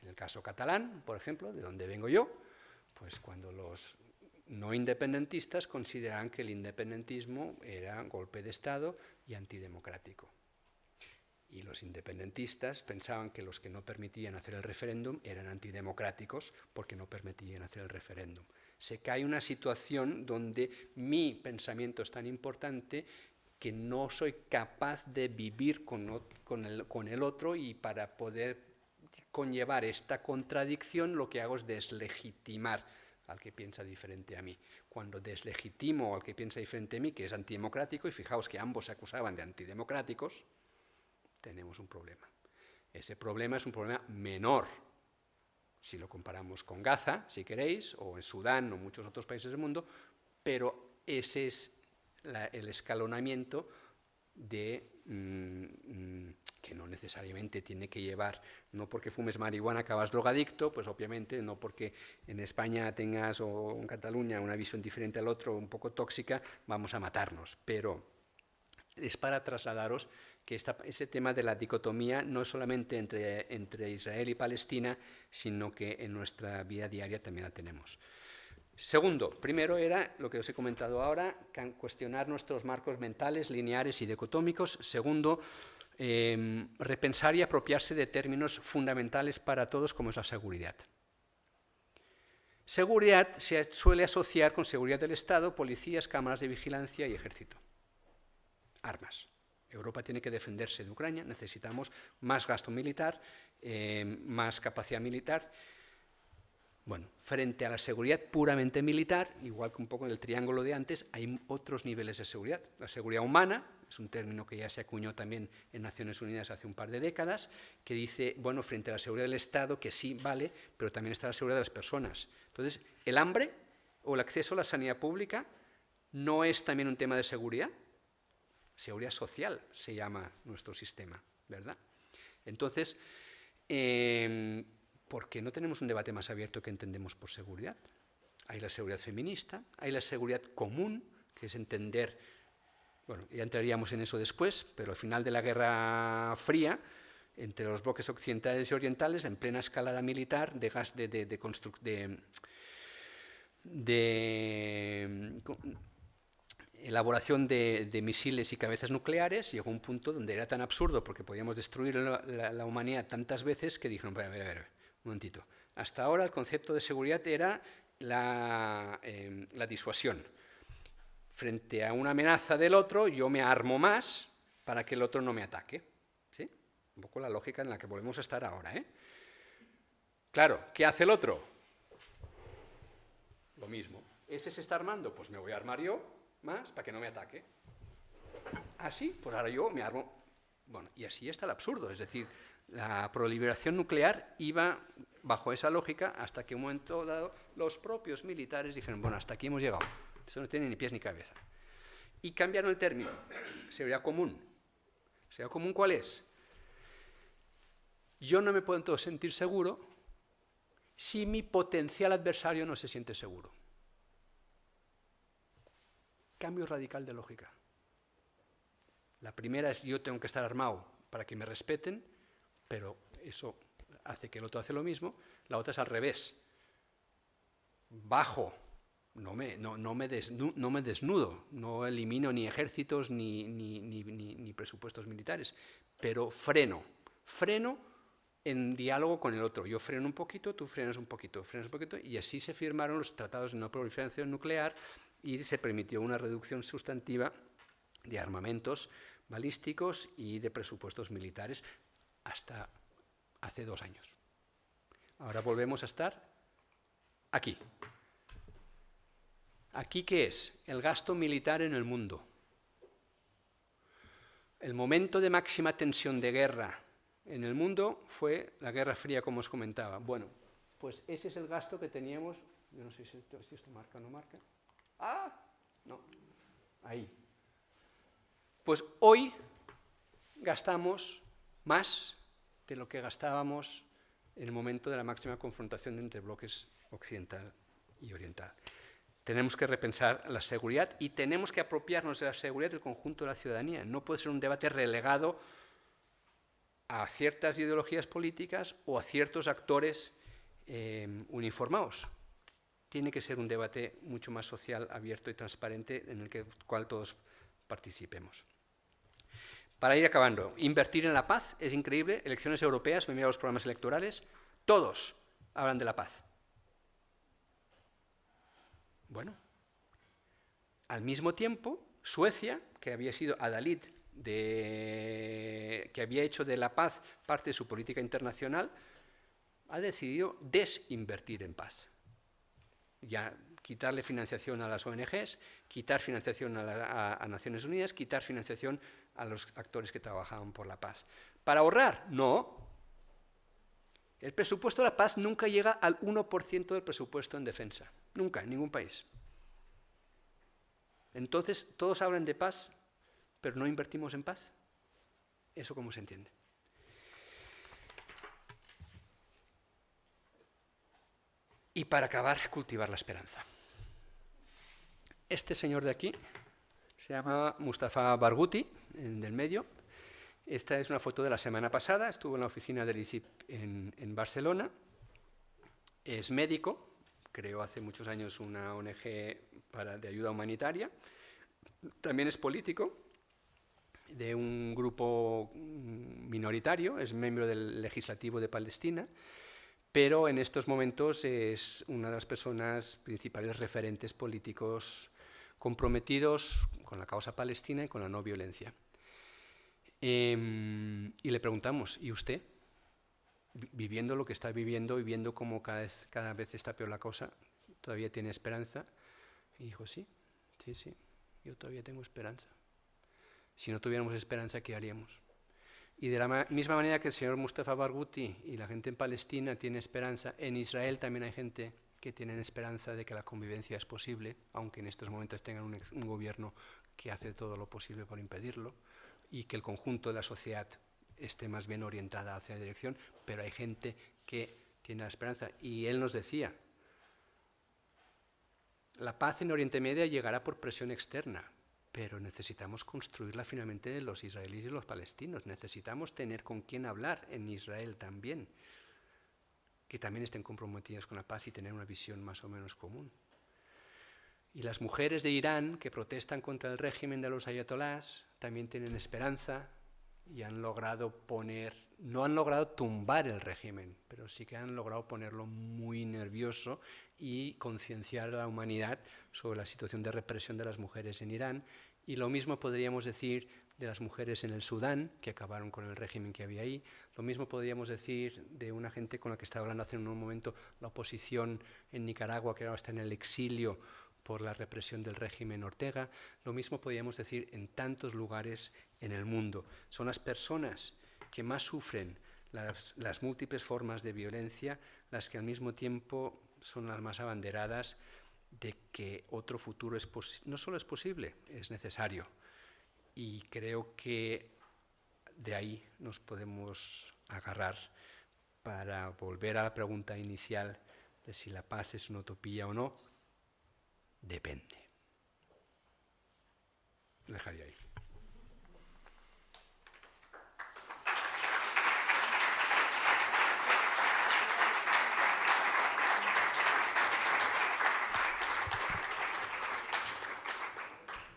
En el caso catalán, por ejemplo, de donde vengo yo, pues cuando los no independentistas consideraban que el independentismo era golpe de Estado y antidemocrático. Y los independentistas pensaban que los que no permitían hacer el referéndum eran antidemocráticos porque no permitían hacer el referéndum. Se cae una situación donde mi pensamiento es tan importante que no soy capaz de vivir con el otro, y para poder conllevar esta contradicción lo que hago es deslegitimar al que piensa diferente a mí. Cuando deslegitimo al que piensa diferente a mí, que es antidemocrático, y fijaos que ambos se acusaban de antidemocráticos, tenemos un problema. Ese problema es un problema menor si lo comparamos con Gaza, si queréis, o en Sudán o muchos otros países del mundo, pero ese es el escalonamiento de que no necesariamente tiene que llevar, no porque fumes marihuana acabas drogadicto, pues obviamente, no porque en España tengas o en Cataluña una visión diferente al otro, un poco tóxica, vamos a matarnos, pero es para trasladaros que ese tema de la dicotomía no es solamente entre Israel y Palestina, sino que en nuestra vida diaria también la tenemos. Segundo, primero era lo que os he comentado ahora, cuestionar nuestros marcos mentales, lineares y dicotómicos. Segundo, repensar y apropiarse de términos fundamentales para todos, como es la seguridad. Seguridad se suele asociar con seguridad del Estado, policías, cámaras de vigilancia y ejército. Armas. Europa tiene que defenderse de Ucrania, necesitamos más gasto militar, más capacidad militar. Bueno, frente a la seguridad puramente militar, igual que un poco en el triángulo de antes, hay otros niveles de seguridad. La seguridad humana, es un término que ya se acuñó también en Naciones Unidas hace un par de décadas, que dice, bueno, frente a la seguridad del Estado, que sí vale, pero también está la seguridad de las personas. Entonces, ¿el hambre o el acceso a la sanidad pública no es también un tema de seguridad? Seguridad social se llama nuestro sistema, ¿verdad? Entonces, ¿por qué no tenemos un debate más abierto que entendemos por seguridad? Hay la seguridad feminista, hay la seguridad común, que es entender, bueno, ya entraríamos en eso después, pero al final de la Guerra Fría, entre los bloques occidentales y orientales, en plena escalada militar elaboración de misiles y cabezas nucleares, llegó un punto donde era tan absurdo, porque podíamos destruir la humanidad tantas veces, que dijeron, a ver, un momentito. Hasta ahora el concepto de seguridad era la disuasión. Frente a una amenaza del otro, yo me armo más para que el otro no me ataque. ¿Sí? Un poco la lógica en la que volvemos a estar ahora, ¿eh? Claro, ¿qué hace el otro? Lo mismo. ¿Ese se está armando? Pues me voy a armar yo más para que no me ataque. Así, pues ahora yo me armo. Bueno, y así está el absurdo, es decir, la proliferación nuclear iba bajo esa lógica hasta que un momento dado los propios militares dijeron, bueno, hasta aquí hemos llegado, esto no tiene ni pies ni cabeza. Y cambiaron el término, seguridad común. ¿Seguridad común cuál es? Yo no me puedo sentir seguro si mi potencial adversario no se siente seguro. Cambio radical de lógica. La primera es yo tengo que estar armado para que me respeten, pero eso hace que el otro hace lo mismo. La otra es al revés. Bajo, no me desnudo, no elimino ni ejércitos ni presupuestos militares, pero freno en diálogo con el otro. Yo freno un poquito, tú frenas un poquito, y así se firmaron los tratados de no proliferación nuclear y se permitió una reducción sustantiva de armamentos balísticos y de presupuestos militares hasta hace 2 años. Ahora volvemos a estar aquí. ¿Aquí qué es? El gasto militar en el mundo. El momento de máxima tensión de guerra en el mundo fue la Guerra Fría, como os comentaba. Bueno, pues ese es el gasto que teníamos. Yo no sé si esto marca o no marca. ¡Ah! No. Ahí. Pues hoy gastamos más de lo que gastábamos en el momento de la máxima confrontación entre bloques occidental y oriental. Tenemos que repensar la seguridad y tenemos que apropiarnos de la seguridad del conjunto de la ciudadanía. No puede ser un debate relegado a ciertas ideologías políticas o a ciertos actores uniformados. Tiene que ser un debate mucho más social, abierto y transparente en el cual todos participemos. Para ir acabando, invertir en la paz es increíble. Elecciones europeas, me miro los programas electorales, todos hablan de la paz. Bueno, al mismo tiempo, Suecia, que había sido adalid, que había hecho de la paz parte de su política internacional, ha decidido desinvertir en paz. Ya quitarle financiación a las ONGs, quitar financiación a Naciones Unidas, quitar financiación a los actores que trabajaban por la paz. ¿Para ahorrar? No. El presupuesto de la paz nunca llega al 1% del presupuesto en defensa. Nunca, en ningún país. Entonces, todos hablan de paz, pero no invertimos en paz. ¿Eso cómo se entiende? Y para acabar, cultivar la esperanza. Este señor de aquí se llama Mustafa Barghouti, del medio. Esta es una foto de la semana pasada, estuvo en la oficina del ISIP en Barcelona. Es médico, creó hace muchos años una ONG de ayuda humanitaria. También es político de un grupo minoritario, es miembro del Legislativo de Palestina, pero en estos momentos es una de las personas principales referentes políticos comprometidos con la causa palestina y con la no violencia. Y le preguntamos, ¿y usted? Viviendo lo que está viviendo y viendo cómo cada vez está peor la cosa, ¿todavía tiene esperanza? Y dijo, sí, yo todavía tengo esperanza. Si no tuviéramos esperanza, ¿qué haríamos? Y de la misma manera que el señor Mustafa Barghouti y la gente en Palestina tiene esperanza, en Israel también hay gente que tiene esperanza de que la convivencia es posible, aunque en estos momentos tengan un gobierno que hace todo lo posible por impedirlo, y que el conjunto de la sociedad esté más bien orientada hacia la dirección, pero hay gente que tiene la esperanza. Y él nos decía, la paz en Oriente Medio llegará por presión externa, pero necesitamos construirla finalmente de los israelíes y los palestinos. Necesitamos tener con quién hablar en Israel también, que también estén comprometidos con la paz y tener una visión más o menos común. Y las mujeres de Irán que protestan contra el régimen de los ayatolás también tienen esperanza y han logrado no han logrado tumbar el régimen, pero sí que han logrado ponerlo muy nervioso y concienciar a la humanidad sobre la situación de represión de las mujeres en Irán. Y lo mismo podríamos decir de las mujeres en el Sudán, que acabaron con el régimen que había ahí. Lo mismo podríamos decir de una gente con la que estaba hablando hace un momento, la oposición en Nicaragua, que ahora está en el exilio por la represión del régimen Ortega. Lo mismo podríamos decir en tantos lugares en el mundo. Son las personas que más sufren las múltiples formas de violencia, las que al mismo tiempo son las más abanderadas de que otro futuro no solo es posible, es necesario. Y creo que de ahí nos podemos agarrar para volver a la pregunta inicial de si la paz es una utopía o no. Depende. Lo dejaría ahí.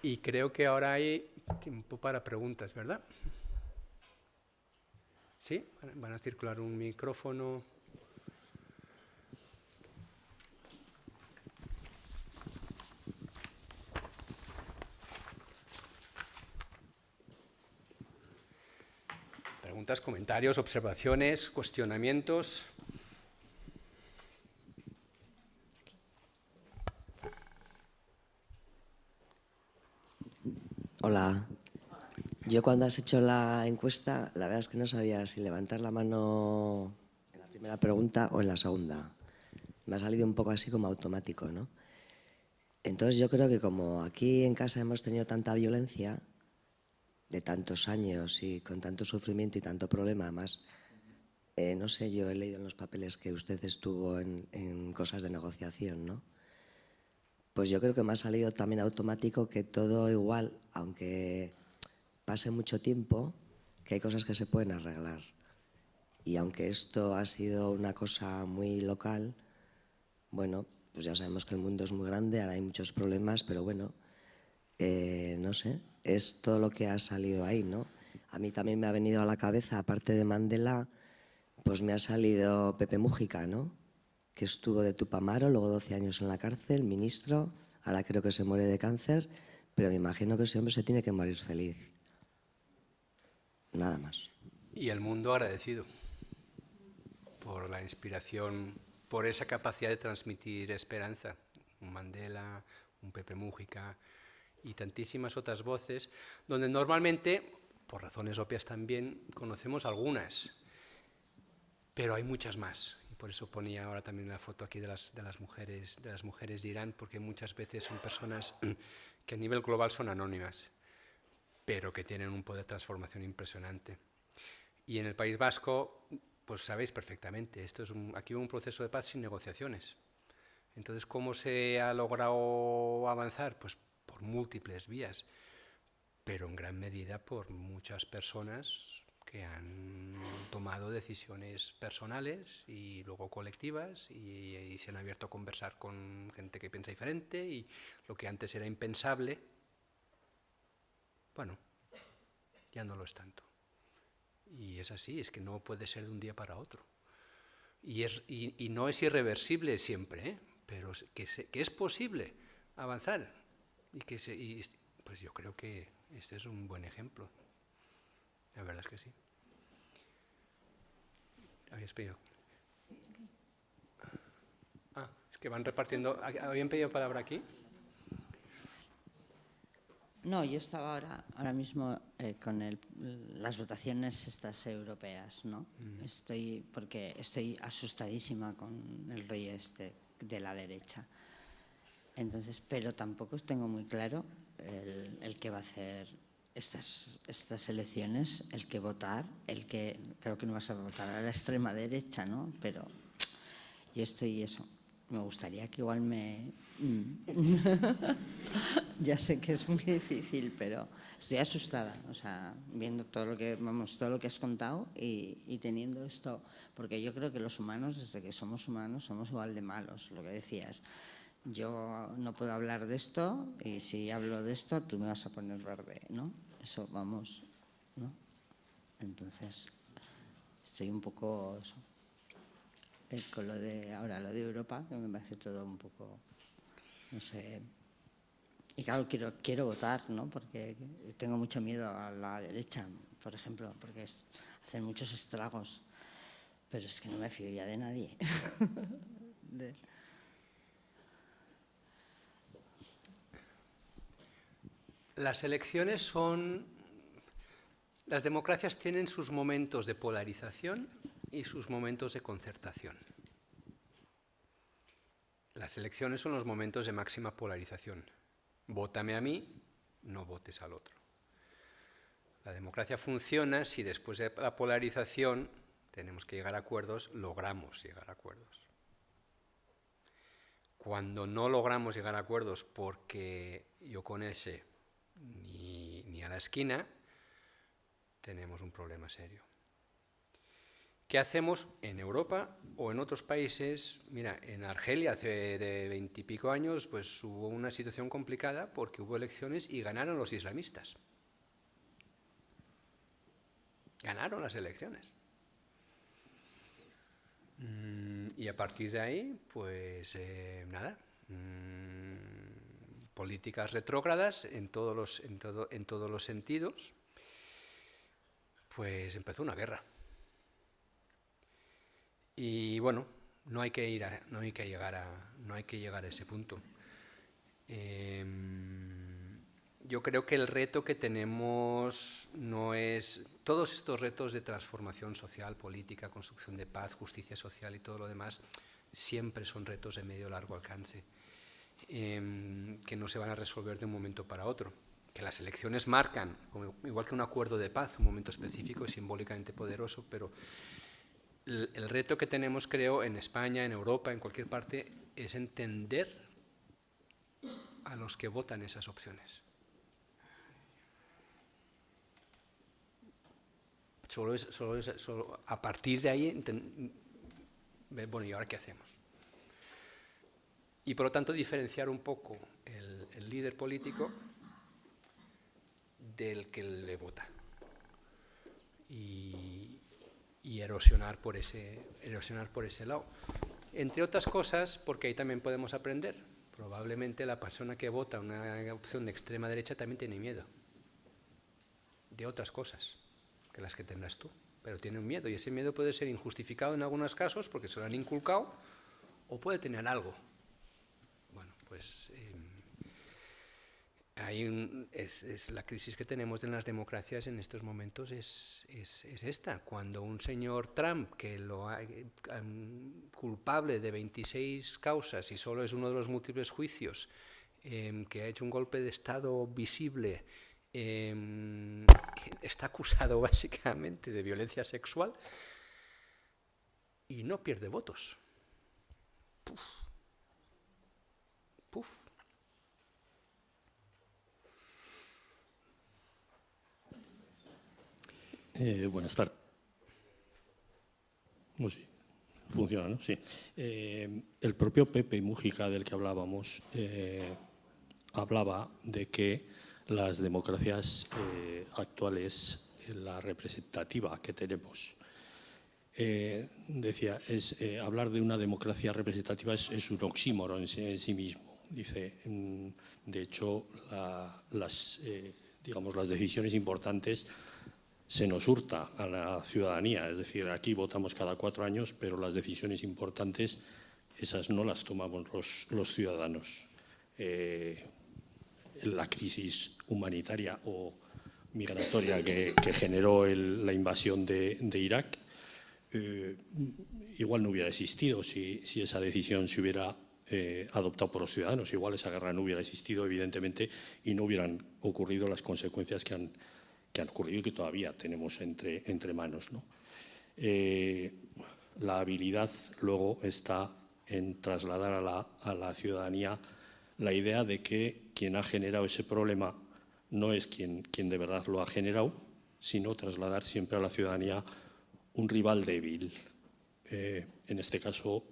Y creo que ahora hay tiempo para preguntas, ¿verdad? ¿Sí? Van a circular un micrófono. Preguntas, comentarios, observaciones, cuestionamientos. Hola. Yo cuando has hecho la encuesta, la verdad es que no sabía si levantar la mano en la primera pregunta o en la segunda. Me ha salido un poco así como automático, ¿no? Entonces yo creo que como aquí en casa hemos tenido tanta violencia de tantos años y con tanto sufrimiento y tanto problema, además, no sé, yo he leído en los papeles que usted estuvo en cosas de negociación, ¿no? Pues yo creo que me ha salido también automático que todo igual, aunque pase mucho tiempo, que hay cosas que se pueden arreglar. Y aunque esto ha sido una cosa muy local, bueno, pues ya sabemos que el mundo es muy grande, ahora hay muchos problemas, pero bueno, no sé, es todo lo que ha salido ahí, ¿no? A mí también me ha venido a la cabeza, aparte de Mandela, pues me ha salido Pepe Mújica, ¿no? Que estuvo de Tupamaro, luego 12 años en la cárcel, ministro, ahora creo que se muere de cáncer, pero me imagino que ese hombre se tiene que morir feliz. Nada más. Y el mundo agradecido por la inspiración, por esa capacidad de transmitir esperanza. Un Mandela, un Pepe Mújica y tantísimas otras voces, donde normalmente, por razones obvias también, conocemos algunas, pero hay muchas más. Y por eso ponía ahora también la foto aquí de las mujeres de Irán, porque muchas veces son personas que a nivel global son anónimas, pero que tienen un poder de transformación impresionante. Y en el País Vasco, pues sabéis perfectamente, aquí hubo un proceso de paz sin negociaciones. Entonces, ¿cómo se ha logrado avanzar? Pues por múltiples vías, pero en gran medida por muchas personas que han tomado decisiones personales y luego colectivas y se han abierto a conversar con gente que piensa diferente, y lo que antes era impensable, bueno, ya no lo es tanto. Y es así, es que no puede ser de un día para otro. Y no es irreversible siempre, ¿eh? Pero que es posible avanzar. Pues yo creo que este es un buen ejemplo. La verdad es que sí. ¿Habías pedido? Ah, es que van repartiendo. ¿Habían pedido palabra aquí? No, yo estaba ahora mismo con las votaciones estas europeas, ¿no? Porque estoy asustadísima con el rollo este de la derecha. Entonces, pero tampoco tengo muy claro el que va a hacer estas elecciones, el que votar, creo que no vas a votar a la extrema derecha, ¿no? Pero yo me gustaría que igual ya sé que es muy difícil, pero estoy asustada, o sea, viendo todo lo que has contado y teniendo esto, porque yo creo que los humanos, desde que somos humanos, somos igual de malos, lo que decías. Yo no puedo hablar de esto y si hablo de esto tú me vas a poner verde, ¿no? Eso, vamos, ¿no? Entonces, estoy un poco con lo de Europa, que me parece todo un poco, no sé. Y claro, quiero votar, ¿no? Porque tengo mucho miedo a la derecha, por ejemplo, porque hacen muchos estragos. Pero es que no me fío ya de nadie. Las elecciones las democracias tienen sus momentos de polarización y sus momentos de concertación. Las elecciones son los momentos de máxima polarización. Vótame a mí, no votes al otro. La democracia funciona si después de la polarización tenemos que llegar a acuerdos, logramos llegar a acuerdos. Cuando no logramos llegar a acuerdos porque yo con ese ni a la esquina, tenemos un problema serio. ¿Qué hacemos en Europa o en otros países? Mira, en Argelia hace de 20 y pico años pues hubo una situación complicada porque hubo elecciones y ganaron los islamistas. Ganaron las elecciones. Y a partir de ahí, pues nada, políticas retrógradas en todos los sentidos, pues empezó una guerra. Y bueno, no hay que llegar a ese punto. Yo creo que el reto que tenemos no es... Todos estos retos de transformación social, política, construcción de paz, justicia social y todo lo demás, siempre son retos de medio o largo alcance, que no se van a resolver de un momento para otro. Que las elecciones marcan, igual que un acuerdo de paz, un momento específico y simbólicamente poderoso, pero el reto que tenemos, creo, en España, en Europa, en cualquier parte, es entender a los que votan esas opciones. Solo a partir de ahí, bueno, ¿y ahora qué hacemos? Y por lo tanto diferenciar un poco el líder político del que le vota y erosionar por ese lado. Entre otras cosas, porque ahí también podemos aprender. Probablemente la persona que vota una opción de extrema derecha también tiene miedo de otras cosas que las que tendrás tú, pero tiene un miedo, y ese miedo puede ser injustificado en algunos casos porque se lo han inculcado, o puede tener algo. Bueno, pues la crisis que tenemos en las democracias en estos momentos es esta. Cuando un señor Trump, que lo ha culpable de 26 causas y solo es uno de los múltiples juicios, que ha hecho un golpe de Estado visible, está acusado básicamente de violencia sexual y no pierde votos. Puf. Puf. Buenas tardes. Sí, funciona, ¿no? Sí. El propio Pepe Mújica, del que hablábamos, hablaba de que las democracias actuales, la representativa que tenemos, decía, hablar de una democracia representativa es un oxímoron en sí mismo. Dice, de hecho, digamos, las decisiones importantes se nos hurta a la ciudadanía, es decir, aquí votamos cada 4 años, pero las decisiones importantes, esas no las tomamos los ciudadanos. La crisis humanitaria o migratoria que generó la invasión de Irak, igual no hubiera existido si esa decisión se hubiera adoptado por los ciudadanos. Igual esa guerra no hubiera existido, evidentemente, y no hubieran ocurrido las consecuencias que han ocurrido y que todavía tenemos entre manos, ¿no? La habilidad luego está en trasladar a la ciudadanía la idea de que quien ha generado ese problema no es quien de verdad lo ha generado, sino trasladar siempre a la ciudadanía un rival débil, en este caso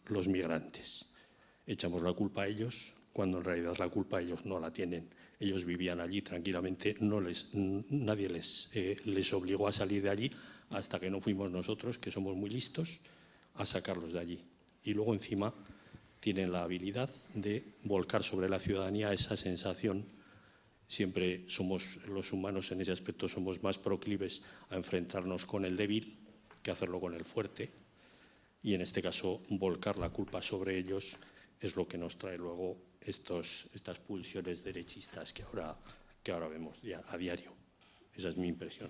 los migrantes. Echamos la culpa a ellos cuando en realidad la culpa ellos no la tienen. Ellos vivían allí tranquilamente, nadie les obligó a salir de allí hasta que no fuimos nosotros, que somos muy listos, a sacarlos de allí. Y luego encima tienen la habilidad de volcar sobre la ciudadanía esa sensación. Siempre somos los humanos en ese aspecto, somos más proclives a enfrentarnos con el débil que hacerlo con el fuerte. Y en este caso, volcar la culpa sobre ellos es lo que nos trae luego estas pulsiones derechistas que ahora vemos a diario. Esa es mi impresión.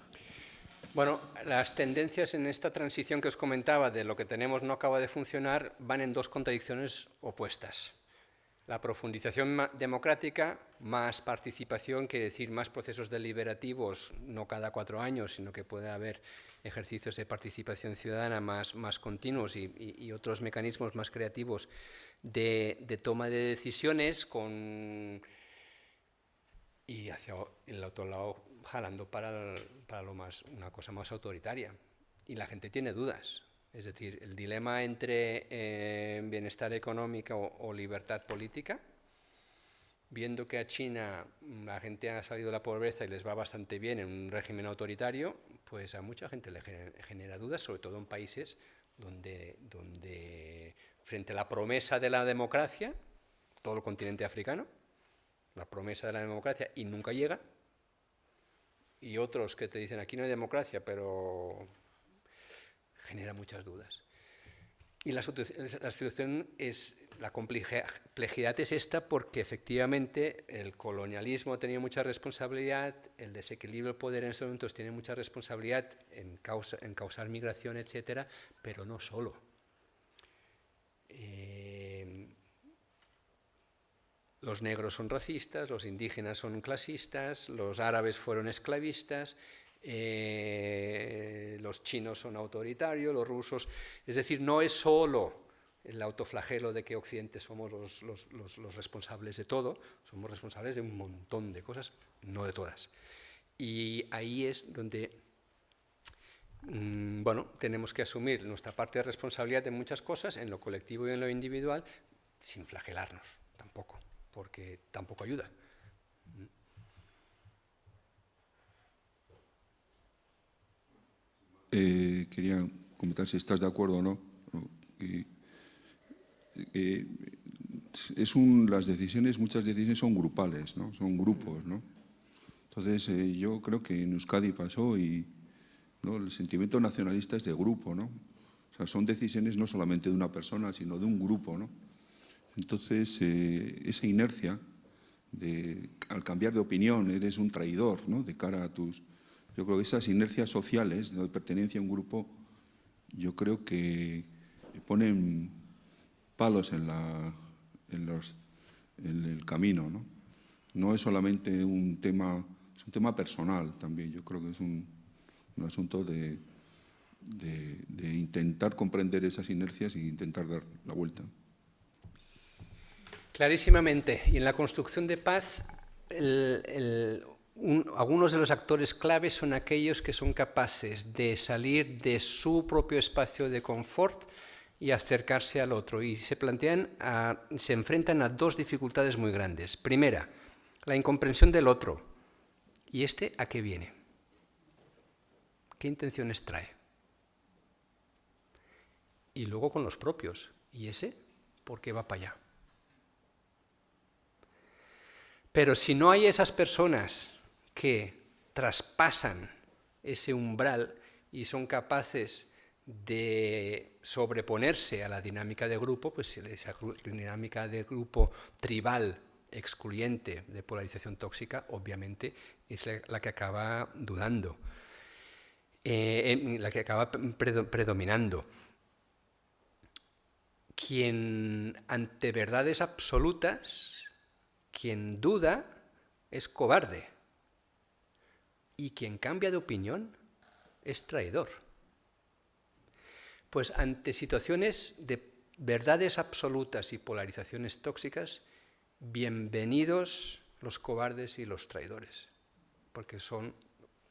Bueno, las tendencias en esta transición que os comentaba de lo que tenemos no acaba de funcionar van en dos contradicciones opuestas. La profundización democrática, más participación, quiere decir más procesos deliberativos, no cada 4 años, sino que puede haber ejercicios de participación ciudadana más continuos y otros mecanismos más creativos de toma de decisiones y hacia el otro lado jalando para una cosa más autoritaria. Y la gente tiene dudas. Es decir, el dilema entre bienestar económico o libertad política, viendo que a China la gente ha salido de la pobreza y les va bastante bien en un régimen autoritario, pues a mucha gente le genera dudas, sobre todo en países donde frente a la promesa de la democracia, todo el continente africano, la promesa de la democracia y nunca llega, y otros que te dicen aquí no hay democracia, pero genera muchas dudas. Y la situación es, la complejidad es esta porque efectivamente el colonialismo ha tenido mucha responsabilidad, el desequilibrio del poder en esos momentos tiene mucha responsabilidad en causar migración, etcétera, pero no solo. Los negros son racistas, los indígenas son clasistas, los árabes fueron esclavistas, los chinos son autoritarios, los rusos... Es decir, no es solo el autoflagelo de que Occidente somos los responsables de todo, somos responsables de un montón de cosas, no de todas. Y ahí es donde bueno, tenemos que asumir nuestra parte de responsabilidad de muchas cosas, en lo colectivo y en lo individual, sin flagelarnos tampoco, porque tampoco ayuda. Quería comentar si estás de acuerdo o no. Las decisiones, muchas decisiones son grupales, ¿no? Son grupos, ¿no? Entonces, yo creo que en Euskadi pasó y, ¿no?, el sentimiento nacionalista es de grupo, ¿no? O sea, son decisiones no solamente de una persona, sino de un grupo, ¿no? Entonces, esa inercia al cambiar de opinión eres un traidor, ¿no?, de cara a tus... Yo creo que esas inercias sociales, ¿no?, de pertenencia a un grupo, yo creo que ponen palos en el camino, ¿no? No es solamente un tema, es un tema personal también. Yo creo que es un asunto de intentar comprender esas inercias e intentar dar la vuelta. Clarísimamente. Y en la construcción de paz, algunos de los actores claves son aquellos que son capaces de salir de su propio espacio de confort y acercarse al otro. Y se enfrentan a dos dificultades muy grandes. Primera, la incomprensión del otro. ¿Y este a qué viene? ¿Qué intenciones trae? Y luego con los propios. ¿Y ese por qué va para allá? Pero si no hay esas personas que traspasan ese umbral y son capaces de sobreponerse a la dinámica de grupo, pues esa dinámica de grupo tribal, excluyente, de polarización tóxica, obviamente es la que acaba dudando, la que acaba predominando. Quien ante verdades absolutas, quien duda, es cobarde. Y quien cambia de opinión es traidor. Pues ante situaciones de verdades absolutas y polarizaciones tóxicas, bienvenidos los cobardes y los traidores, porque son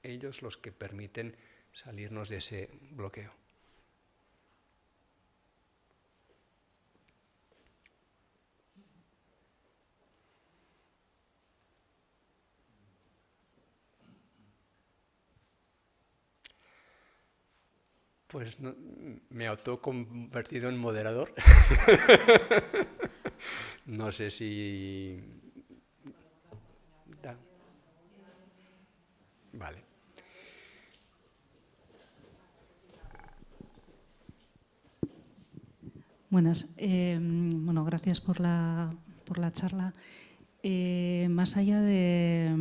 ellos los que permiten salirnos de ese bloqueo. Pues no, me autoconvertido en moderador. No sé si... Vale. Buenas. Bueno, gracias por la charla. Más allá de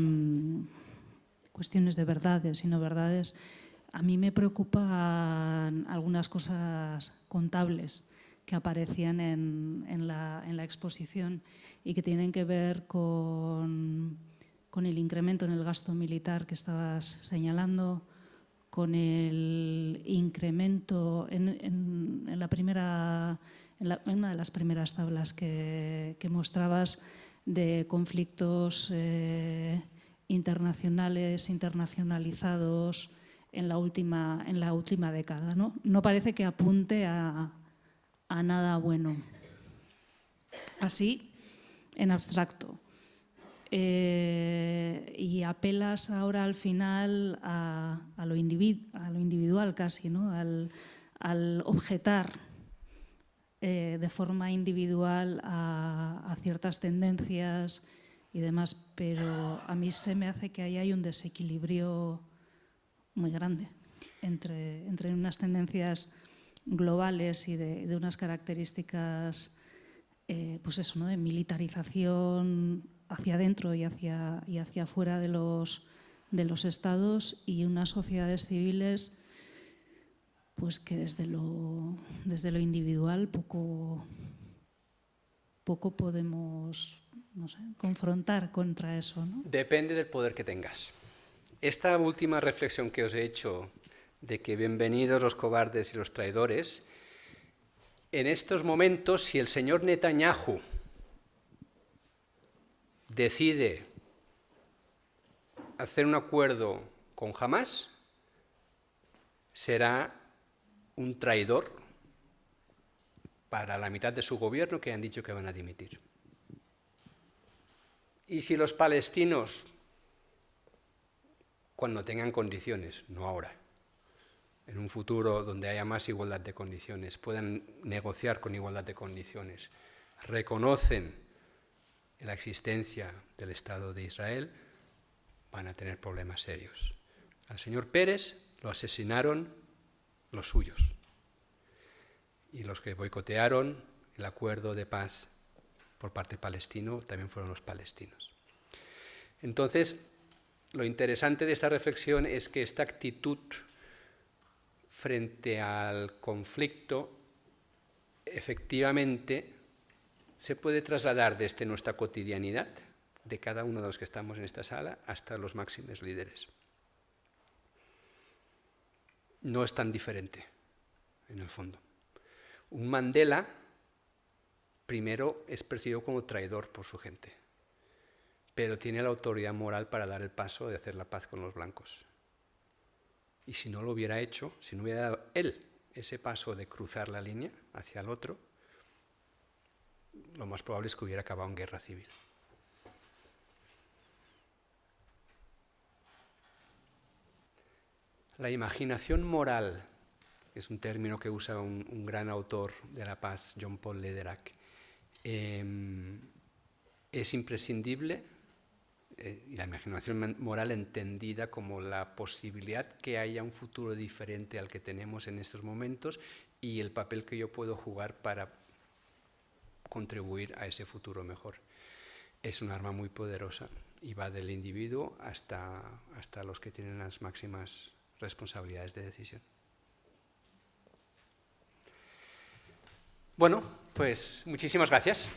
cuestiones de verdades y no verdades, a mí me preocupan algunas cosas contables que aparecían en la exposición y que tienen que ver con el incremento en el gasto militar que estabas señalando, con el incremento en una de las primeras tablas que mostrabas de conflictos internacionales, internacionalizados en la última década, ¿no? No parece que apunte a nada bueno, así en abstracto. Y apelas ahora al final a lo individual casi, ¿no? Al objetar de forma individual a ciertas tendencias y demás, pero a mí se me hace que ahí hay un desequilibrio muy grande entre unas tendencias globales y de unas características, pues eso, ¿no?, de militarización hacia adentro y hacia afuera de los estados, y unas sociedades civiles pues que desde lo individual poco podemos, no sé, confrontar contra eso, ¿no? Depende del poder que tengas. Esta última reflexión que os he hecho de que bienvenidos los cobardes y los traidores, en estos momentos, si el señor Netanyahu decide hacer un acuerdo con Hamás, será un traidor para la mitad de su gobierno que han dicho que van a dimitir. Y si los palestinos, cuando tengan condiciones, no ahora, en un futuro donde haya más igualdad de condiciones, puedan negociar con igualdad de condiciones, reconocen la existencia del Estado de Israel, van a tener problemas serios. Al señor Pérez lo asesinaron los suyos, y los que boicotearon el acuerdo de paz por parte palestino también fueron los palestinos. Entonces, lo interesante de esta reflexión es que esta actitud frente al conflicto efectivamente se puede trasladar desde nuestra cotidianidad, de cada uno de los que estamos en esta sala, hasta los máximos líderes. No es tan diferente, en el fondo. Un Mandela, primero, es percibido como traidor por su gente, pero tiene la autoridad moral para dar el paso de hacer la paz con los blancos. Y si no lo hubiera hecho, si no hubiera dado él ese paso de cruzar la línea hacia el otro, lo más probable es que hubiera acabado en guerra civil. La imaginación moral, que es un término que usa un gran autor de la paz, John Paul Lederach, es imprescindible, y la imaginación moral entendida como la posibilidad que haya un futuro diferente al que tenemos en estos momentos y el papel que yo puedo jugar para contribuir a ese futuro mejor. Es un arma muy poderosa y va del individuo hasta los que tienen las máximas responsabilidades de decisión. Bueno, pues muchísimas gracias.